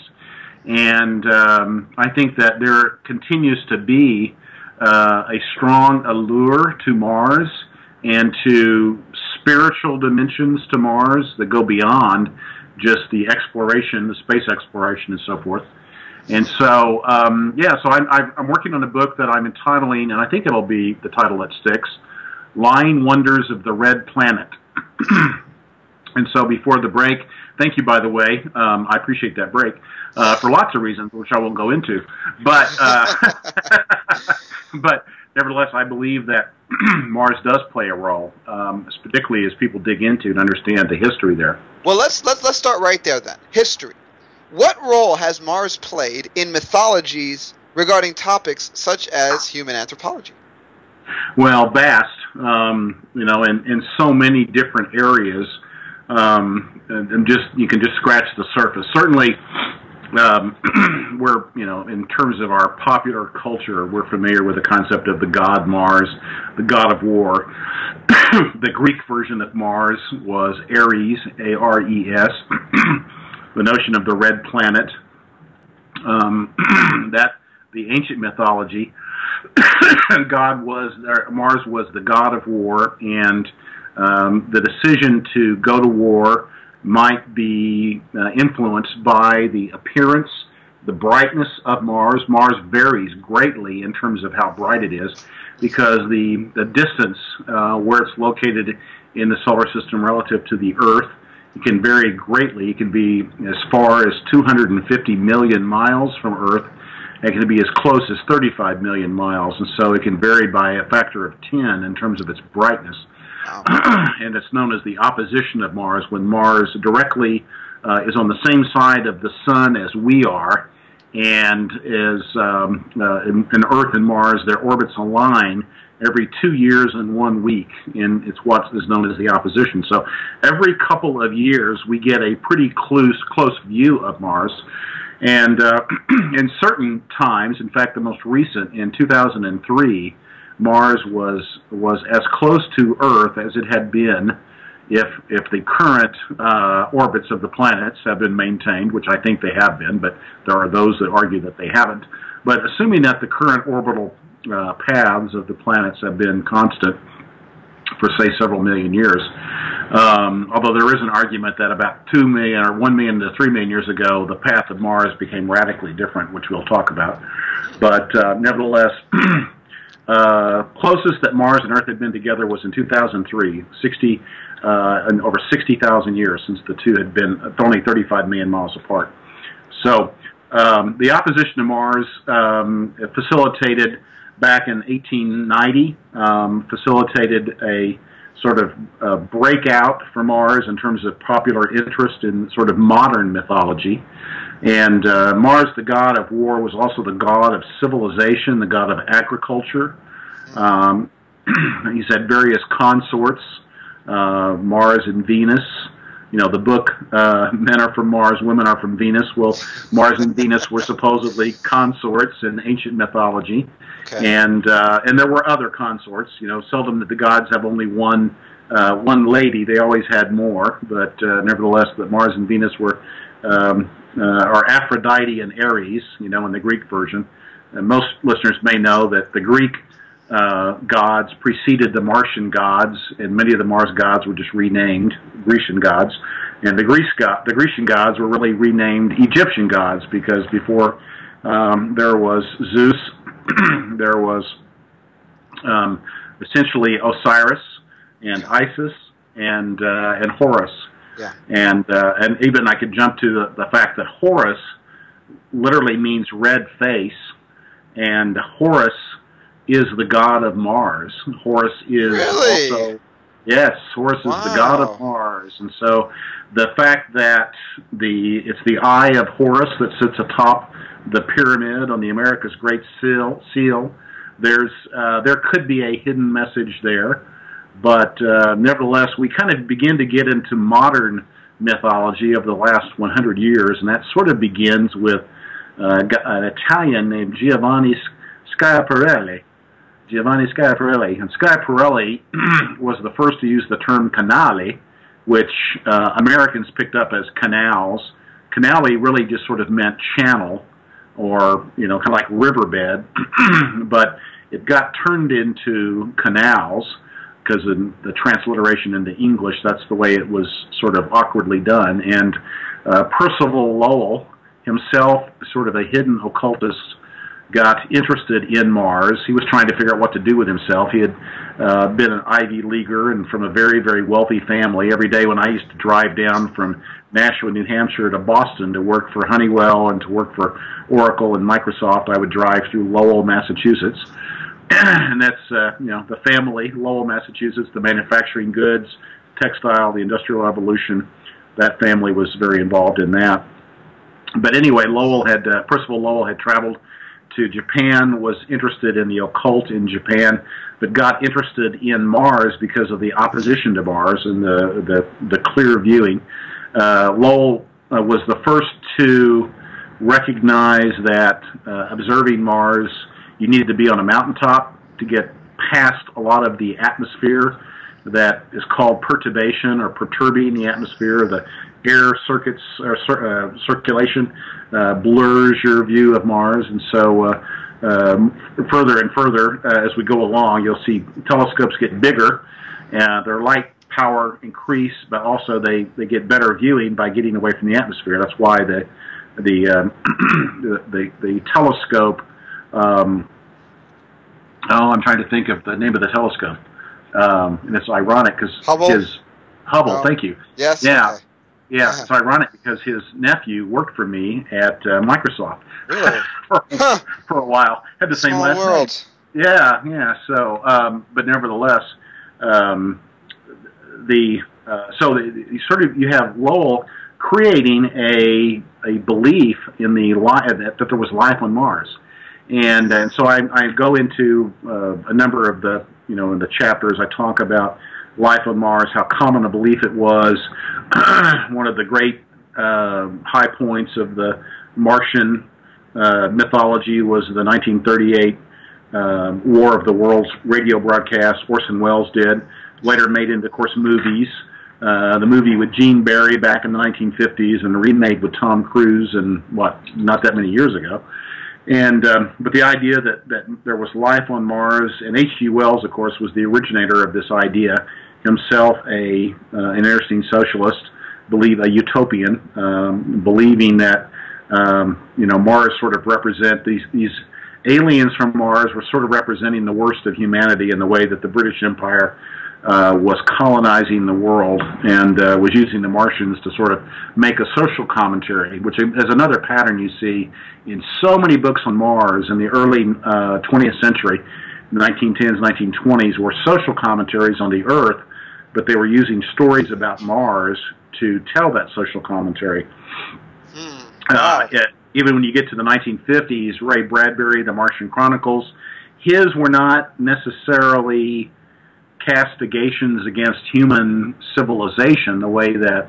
And I think that there continues to be a strong allure to Mars, and to spiritual dimensions to Mars that go beyond just the exploration, the space exploration and so forth. And so, so I'm working on a book that I'm entitling, and I think it'll be the title that sticks, Lying Wonders of the Red Planet. And so before the break, thank you, by the way, I appreciate that break, for lots of reasons, which I won't go into. But, but nevertheless, I believe that Mars does play a role, particularly as people dig into and understand the history there. Well, let's start right there then. History. What role has Mars played in mythologies regarding topics such as human anthropology? Well, vast, in so many different areas, and you can just scratch the surface. Certainly, we're, in terms of our popular culture, we're familiar with the concept of the god Mars, the god of war. The Greek version of Mars was Ares, A-R-E-S. The notion of the red planet, that the ancient mythology, Mars was the god of war, and the decision to go to war might be influenced by the appearance, the brightness of Mars. Mars varies greatly in terms of how bright it is, because the distance where it's located in the solar system relative to the Earth, it can vary greatly. It can be as far as 250 million miles from Earth. It can be as close as 35 million miles, and so it can vary by a factor of 10 in terms of its brightness. Wow. And it's known as the opposition of Mars, when Mars directly is on the same side of the Sun as we are, and is in Earth and Mars, their orbits align every 2 years and 1 week, and it's what is known as the opposition. So every couple of years, we get a pretty close view of Mars. And in certain times, in fact, the most recent, in 2003, Mars was as close to Earth as it had been if the current orbits of the planets have been maintained, which I think they have been, but there are those that argue that they haven't. But assuming that the current orbital paths of the planets have been constant for, say, several million years, although there is an argument that about 2 million or 1 million to 3 million years ago, the path of Mars became radically different, which we'll talk about. But nevertheless, closest that Mars and Earth had been together was in 2003, and over 60,000 years since the two had been only 35 million miles apart. So the opposition to Mars facilitated, back in 1890, facilitated a sort of breakout for Mars in terms of popular interest in sort of modern mythology. And Mars, the god of war, was also the god of civilization, the god of agriculture. He's had various consorts, Mars and Venus. The book, Men Are From Mars, Women Are From Venus. Well, Mars and Venus were supposedly consorts in ancient mythology. Okay. And there were other consorts. Seldom did the gods have only one lady. They always had more. But nevertheless, that Mars and Venus were are Aphrodite and Ares, in the Greek version. And most listeners may know that the Greek gods preceded the Martian gods, and many of the Mars gods were just renamed Grecian gods. And the Grecian gods were really renamed Egyptian gods, because before there was Zeus, there was essentially Osiris and Isis and Horus. Yeah. And even I could jump to the fact that Horus literally means red face, and Horus is the god of Mars. Horus is also, yes, Horus is the god of Mars. And so the fact that it's the eye of Horus that sits atop the pyramid on the America's Great Seal, there could be a hidden message there. But nevertheless, we kind of begin to get into modern mythology of the last 100 years, and that sort of begins with an Italian named Giovanni Schiaparelli. And Schiaparelli was the first to use the term canale, which Americans picked up as canals. Canale really just sort of meant channel, or kind of like riverbed, but it got turned into canals. because in the transliteration into English, that's the way it was sort of awkwardly done. And Percival Lowell, himself sort of a hidden occultist, got interested in Mars. He was trying to figure out what to do with himself. He had been an Ivy Leaguer and from a very, very wealthy family. Every day when I used to drive down from Nashua, New Hampshire to Boston to work for Honeywell and to work for Oracle and Microsoft, I would drive through Lowell, Massachusetts. And that's, the family, Lowell, Massachusetts, the manufacturing goods, textile, the Industrial Revolution. That family was very involved in that. But anyway, Percival Lowell had traveled to Japan, was interested in the occult in Japan, but got interested in Mars because of the opposition to Mars and the clear viewing. Lowell was the first to recognize that observing Mars, you needed to be on a mountaintop to get past a lot of the atmosphere that is called perturbation or perturbing the atmosphere. The air circuits or circulation blurs your view of Mars, and so further and further as we go along, you'll see telescopes get bigger, and their light power increase, but also they get better viewing by getting away from the atmosphere. That's why the telescope. I'm trying to think of the name of the telescope, and it's ironic because Hubble. Thank you. Yes. Yeah. Okay. Yeah, it's ironic because his nephew worked for me at Microsoft. Really? for a while. Had the same Small last world. name. Yeah. So, but nevertheless, you have Lowell creating a belief in that there was life on Mars, and so I go into a number of the in the chapters I talk about life on Mars, how common a belief it was. One of the great high points of the Martian mythology was the 1938 War of the Worlds radio broadcast Orson Welles did, later made into, of course, movies. The movie with Gene Barry back in the 1950s and the remake with Tom Cruise not that many years ago. And but the idea that there was life on Mars, and H.G. Wells, of course, was the originator of this idea, himself an interesting socialist, a utopian, believing that Mars sort of represent these aliens from Mars were sort of representing the worst of humanity in the way that the British Empire was colonizing the world and was using the Martians to sort of make a social commentary, which is another pattern you see in so many books on Mars in the early 20th century, 1910s, 1920s, were social commentaries on the Earth, but they were using stories about Mars to tell that social commentary. Wow. Even when you get to the 1950s, Ray Bradbury, The Martian Chronicles, his were not necessarily castigations against human civilization the way that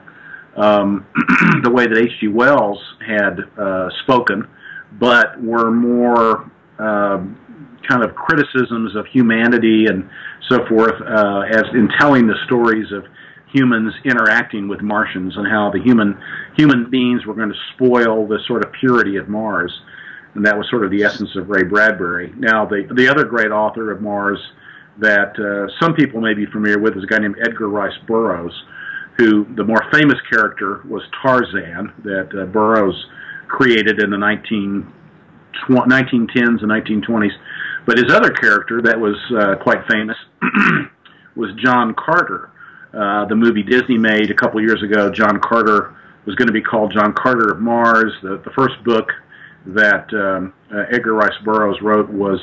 H.G. Wells had spoken, but were more kind of criticisms of humanity and so forth, as in telling the stories of humans interacting with Martians and how the human beings were going to spoil the sort of purity of Mars, and that was sort of the essence of Ray Bradbury. Now, the other great author of Mars that some people may be familiar with is a guy named Edgar Rice Burroughs, who the more famous character was Tarzan, that Burroughs created in the 1910s and 1920s. But his other character that was quite famous was John Carter. The movie Disney made a couple years ago, John Carter, was going to be called John Carter of Mars. The first book that Edgar Rice Burroughs wrote was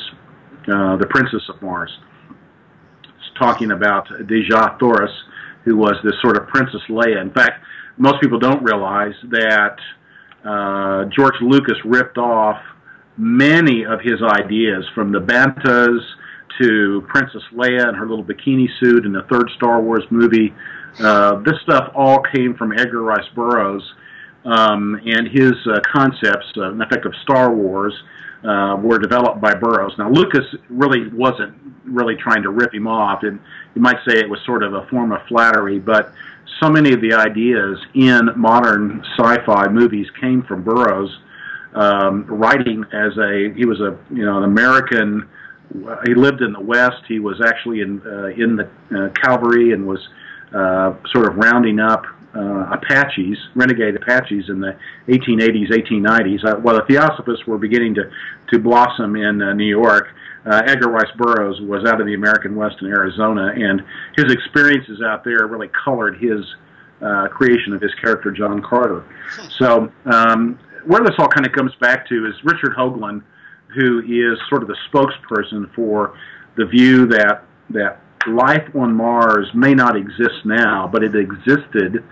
The Princess of Mars. It's talking about Dejah Thoris, who was this sort of Princess Leia. In fact, most people don't realize that George Lucas ripped off many of his ideas, from the Bantas to Princess Leia and her little bikini suit in the third Star Wars movie. This stuff all came from Edgar Rice Burroughs, and his concepts, in effect, of Star Wars, were developed by Burroughs. Now, Lucas really wasn't really trying to rip him off, and you might say it was sort of a form of flattery, but so many of the ideas in modern sci-fi movies came from Burroughs, writing he was an American he lived in the West. He was actually in the cavalry and was sort of rounding up Apaches, renegade Apaches in the 1880s, 1890s. While the Theosophists were beginning to blossom in New York, Edgar Rice Burroughs was out of the American West in Arizona, and his experiences out there really colored his creation of his character, John Carter. So where this all kind of comes back to is Richard Hoagland, who is sort of the spokesperson for the view that life on Mars may not exist now, but it existed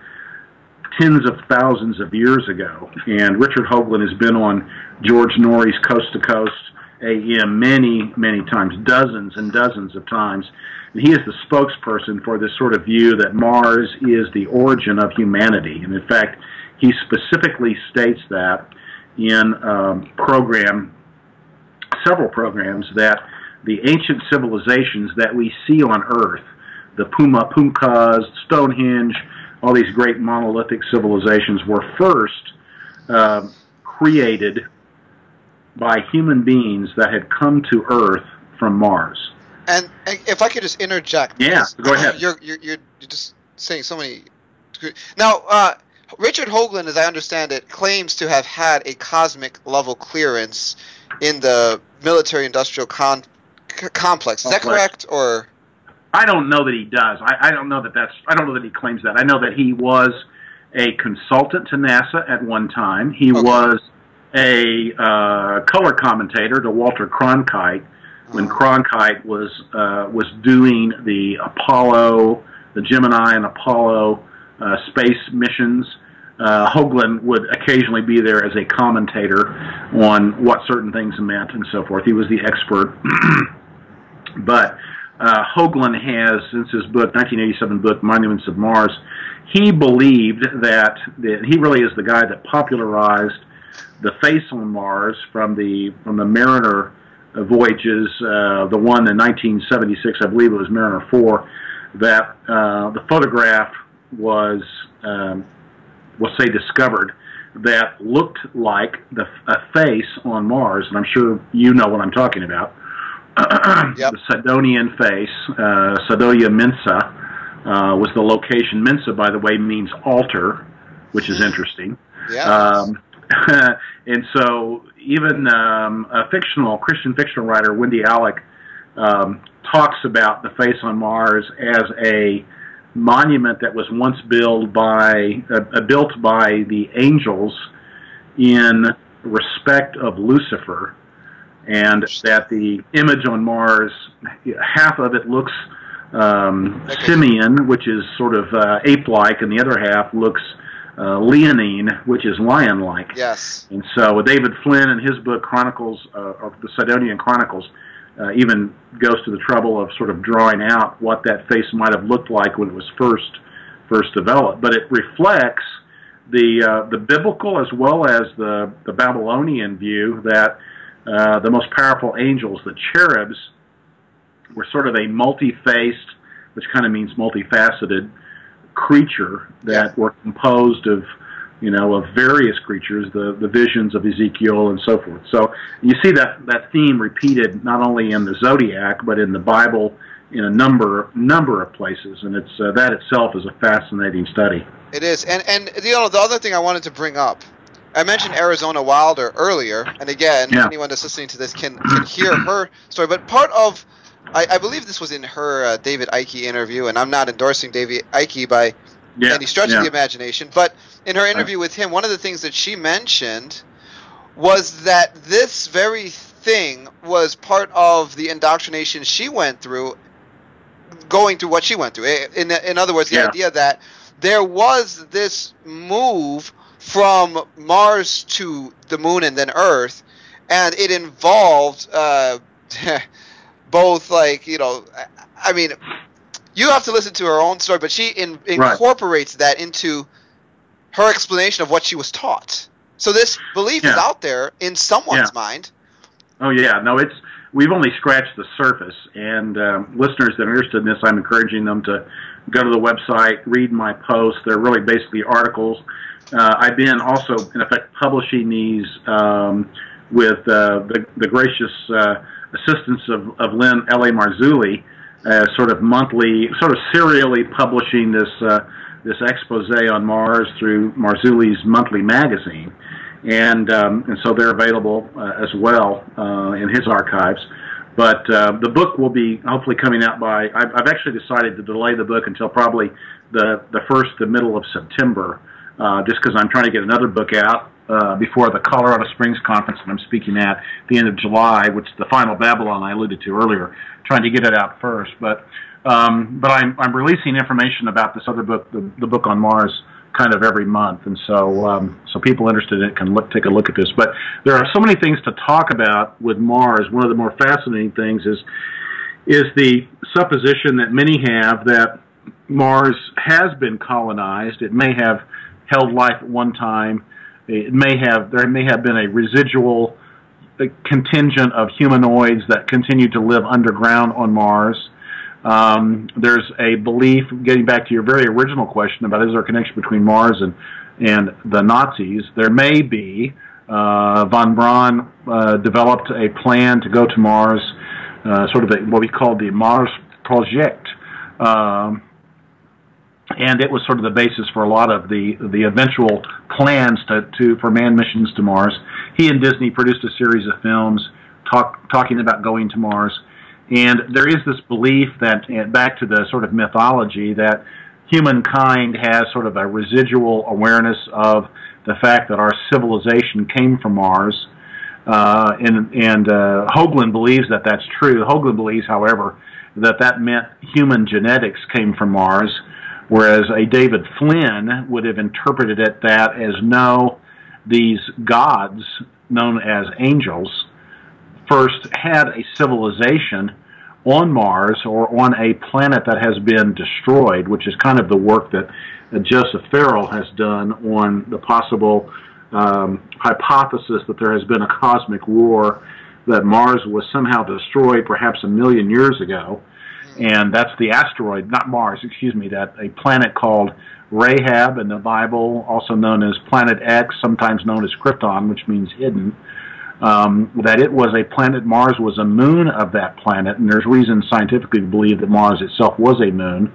tens of thousands of years ago. And Richard Hoagland has been on George Norrie's Coast to Coast AM many, many times, dozens and dozens of times. And he is the spokesperson for this sort of view that Mars is the origin of humanity. And in fact, he specifically states that in several programs, that the ancient civilizations that we see on Earth, the Pumas, Stonehenge, all these great monolithic civilizations were first created by human beings that had come to Earth from Mars. And if I could just interject. Yeah, go ahead. You're just saying so many. Now, Richard Hoagland, as I understand it, claims to have had a cosmic level clearance in the military-industrial complex. Is that correct, or? I don't know that he does. I don't know that I don't know that he claims that. I know that he was a consultant to NASA at one time. He was a color commentator to Walter Cronkite when Cronkite was doing the Gemini and Apollo space missions. Hoagland would occasionally be there as a commentator on what certain things meant and so forth. He was the expert. But Hoagland has, since his book, 1987 book, Monuments of Mars, he believed that he really is the guy that popularized the face on Mars from the Mariner voyages, the one in 1976, I believe it was Mariner 4, that the photograph was say, discovered that looked like a face on Mars, and I'm sure you know what I'm talking about. Yep. The Sidonian face, Sidonia Mensa, was the location. Mensa, by the way, means altar, which is interesting. Yeah. And so even a Christian fictional writer, Wendy Alec, talks about the face on Mars as a monument that was once built by the angels in respect of Lucifer, and that the image on Mars, half of it looks simian, which is sort of ape-like, and the other half looks leonine, which is lion-like. Yes. And so David Flynn, in his book Chronicles of the Sidonian Chronicles, even goes to the trouble of sort of drawing out what that face might have looked like when it was first developed. But it reflects the biblical as well as the Babylonian view that the most powerful angels, the cherubs, were sort of a multi-faced, which kind of means multifaceted, creature that were composed of various creatures, the visions of Ezekiel and so forth. So you see that theme repeated not only in the Zodiac, but in the Bible in a number of places, and it's that itself is a fascinating study. It is, and the other thing I wanted to bring up, I mentioned Arizona Wilder earlier, and again, anyone that's listening to this can hear her story, but part of, I believe this was in her David Icke interview, and I'm not endorsing David Icke by any stretch of the imagination, but in her interview with him, one of the things that she mentioned was that this very thing was part of the indoctrination she went through, going through what she went through. In other words, the idea that there was this move from Mars to the moon and then Earth, and it involved both, I mean, you have to listen to her own story, but she incorporates that into her explanation of what she was taught. So this belief is out there in someone's mind. Oh yeah, no, we've only scratched the surface, and listeners that are interested in this, I'm encouraging them to go to the website, read my posts. They're really basically articles. I've been also, in effect, publishing these with the gracious assistance of Lynn L.A. Marzulli, sort of serially publishing this expose on Mars through Marzulli's monthly magazine, and so they're available as well in his archives. But the book will be hopefully coming out by. I've actually decided to delay the book until probably the middle of September, just because I'm trying to get another book out before the Colorado Springs conference that I'm speaking at the end of July, which is the Final Babylon I alluded to earlier. Trying to get it out first, but I'm releasing information about this other book, the book on Mars, kind of every month, and so people interested in it can take a look at this. But there are so many things to talk about with Mars. One of the more fascinating things is the supposition that many have that Mars has been colonized. It may have held life at one time. There may have been a residual contingent of humanoids that continue to live underground on Mars. There's a belief, getting back to your very original question about is there a connection between Mars and the Nazis, there may be. Von Braun developed a plan to go to Mars, sort of what we call the Mars Project. And it was sort of the basis for a lot of the eventual plans for manned missions to Mars. He and Disney produced a series of films talking about going to Mars. And there is this belief that, back to the sort of mythology, that humankind has sort of a residual awareness of the fact that our civilization came from Mars. And Hoagland believes that that's true. Hoagland believes, however, that meant human genetics came from Mars, whereas a David Flynn would have interpreted it that as no, these gods, known as angels, first had a civilization on Mars or on a planet that has been destroyed, which is kind of the work that Joseph Farrell has done on the possible hypothesis that there has been a cosmic war, that Mars was somehow destroyed perhaps 1 million years ago. And that's the asteroid, not Mars, excuse me, that a planet called Rahab in the Bible, also known as Planet X, sometimes known as Krypton, which means hidden, that it was a planet. Mars was a moon of that planet, and there's reason scientifically to believe that Mars itself was a moon,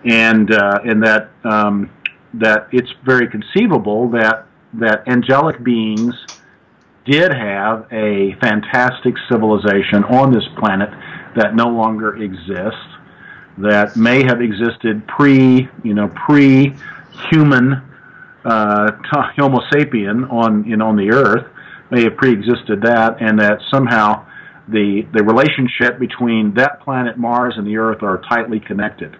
and that it's very conceivable that angelic beings did have a fantastic civilization on this planet that no longer exists, that may have existed pre-human Homo sapien on the Earth, may have pre-existed that, and that somehow the relationship between that planet Mars and the Earth are tightly connected.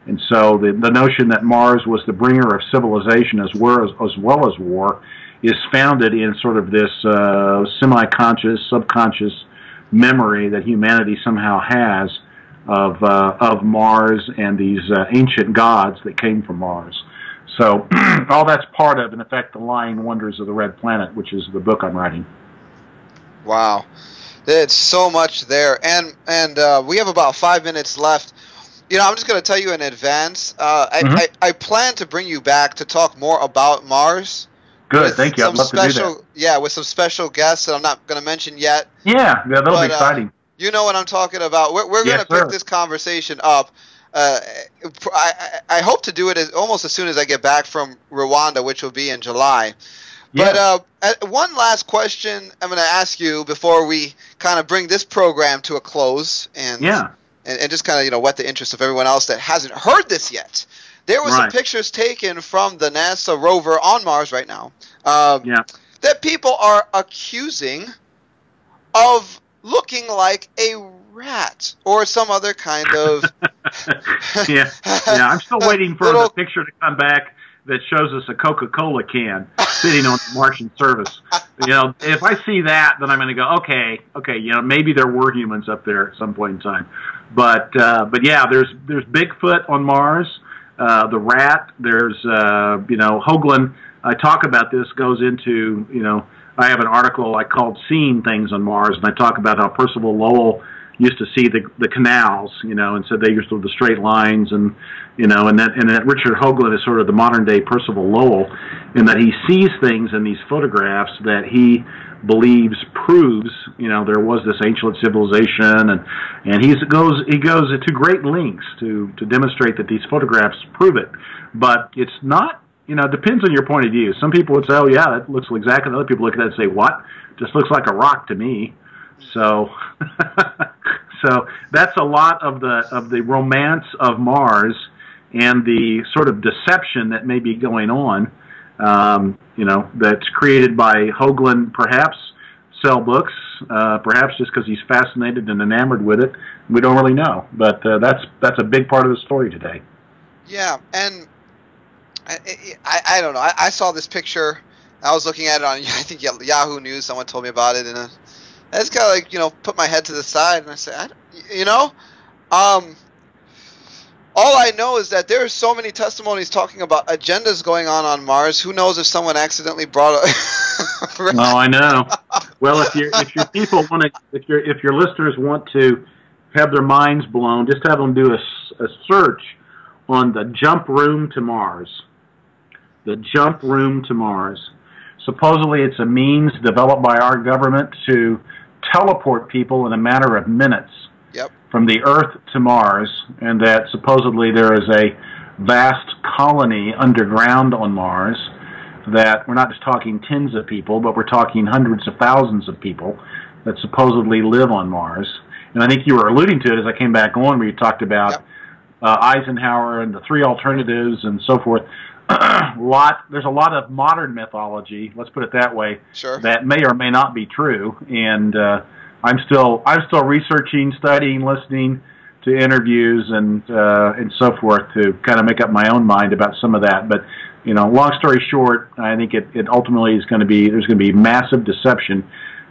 And so the notion that Mars was the bringer of civilization as well as war is founded in sort of this semi-conscious, subconscious memory that humanity somehow has of Mars and these ancient gods that came from Mars. So all that's part of, in effect, The Lying Wonders of the Red Planet, which is the book I'm writing. Wow. There's so much there. And we have about 5 minutes left. You know, I'm just going to tell you in advance, I plan to bring you back to talk more about Mars. Good, thank you. I'd love to do that. Yeah, with some special guests that I'm not going to mention yet. Yeah, that'll be exciting. You know what I'm talking about. We're going to pick this conversation up. I hope to do it almost as soon as I get back from Rwanda, which will be in July. Yeah. But one last question I'm going to ask you before we kind of bring this program to a close and just kind of whet the interest of everyone else that hasn't heard this yet. There were some pictures taken from the NASA rover on Mars right now that people are accusing of looking like a rat or some other kind of... I'm still waiting for the picture to come back that shows us a Coca-Cola can sitting on the Martian surface. If I see that, then I'm going to go, okay, maybe there were humans up there at some point in time. But yeah, there's Bigfoot on Mars. The rat, there's, Hoagland, I talk about this, goes into, I have an article I called Seeing Things on Mars, and I talk about how Percival Lowell used to see the canals, and so they used to the straight lines, and and that Richard Hoagland is sort of the modern day Percival Lowell, in that he sees things in these photographs that he believes proves there was this ancient civilization, and he goes to great lengths to demonstrate that these photographs prove it. But it's not, it depends on your point of view. Some people would say, oh yeah, that looks exactly, and other people look at that and say, what? Just looks like a rock to me. So so that's a lot of the romance of Mars and the sort of deception that may be going on, that's created by Hoagland, perhaps sell books, perhaps just because he's fascinated and enamored with it. We don't really know, but that's a big part of the story today. Yeah, and I don't know. I saw this picture. I was looking at it on, I think, Yahoo News. Someone told me about it, and I just kind of put my head to the side, and I said, all I know is that there are so many testimonies talking about agendas going on Mars. Who knows if someone accidentally brought a... Oh, I know. Well, if your people want to, if your listeners want to have their minds blown, just have them do a search on the jump room to Mars. The jump room to Mars. Supposedly, it's a means developed by our government to teleport people in a matter of minutes. Yep. From the Earth to Mars, and that supposedly there is a vast colony underground on Mars, that we're not just talking tens of people, but we're talking hundreds of thousands of people that supposedly live on Mars. And I think you were alluding to it as I came back on, where you talked about yep. Eisenhower and the three alternatives and so forth. There's a lot of modern mythology, let's put it that way, sure. that may or may not be true, and I'm still researching, studying, listening to interviews and so forth to kind of make up my own mind about some of that. But long story short, I think it ultimately is going to be, there's going to be massive deception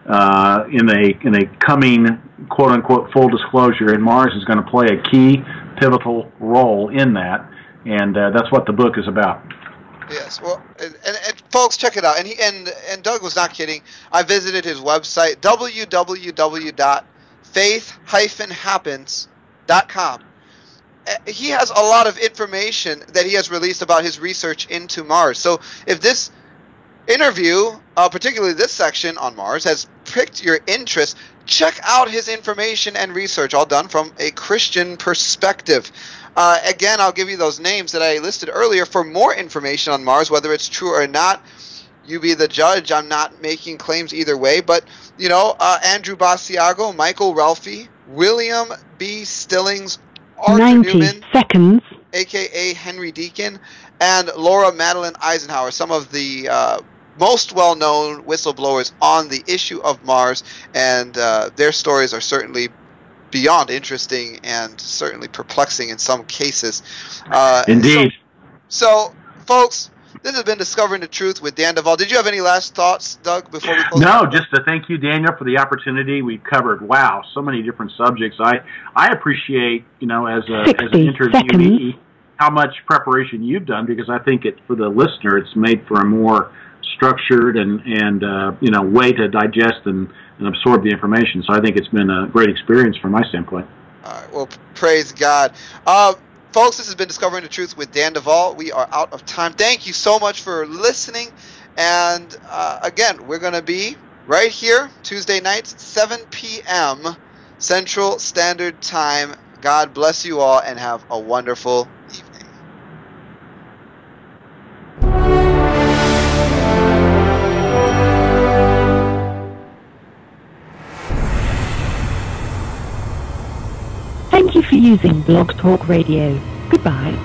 in a coming quote unquote full disclosure, and Mars is going to play a key pivotal role in that, and that's what the book is about. Yes, well, and folks, check it out. And Doug was not kidding. I visited his website, www.faith-happens.com. He has a lot of information that he has released about his research into Mars. So if this interview, particularly this section on Mars, has piqued your interest, check out his information and research, all done from a Christian perspective. Again, I'll give you those names that I listed earlier for more information on Mars, whether it's true or not. You be the judge. I'm not making claims either way. But, Andrew Basiago, Michael Ralphie, William B. Stillings, Arthur 90 Newman, seconds. a.k.a. Henry Deacon, and Laura Madeline Eisenhower, some of the most well-known whistleblowers on the issue of Mars, and their stories are certainly beyond interesting and certainly perplexing in some cases. Indeed. So, folks, this has been Discovering the Truth with Dan DUVAL. Did you have any last thoughts, Doug, before we close? No, just to thank you, Daniel, for the opportunity. We've covered, so many different subjects. I appreciate, as an interviewee, how much preparation you've done, because I think for the listener, it's made for a more structured and way to digest and absorb the information. So I think it's been a great experience from my standpoint. All right, well, praise God. Folks, this has been Discovering the Truth with Dan DUVAL. We are out of time. Thank you so much for listening. And again, we're going to be right here Tuesday nights, 7 p.m. Central Standard Time. God bless you all and have a wonderful evening. Thank you for using Blog Talk Radio. Goodbye.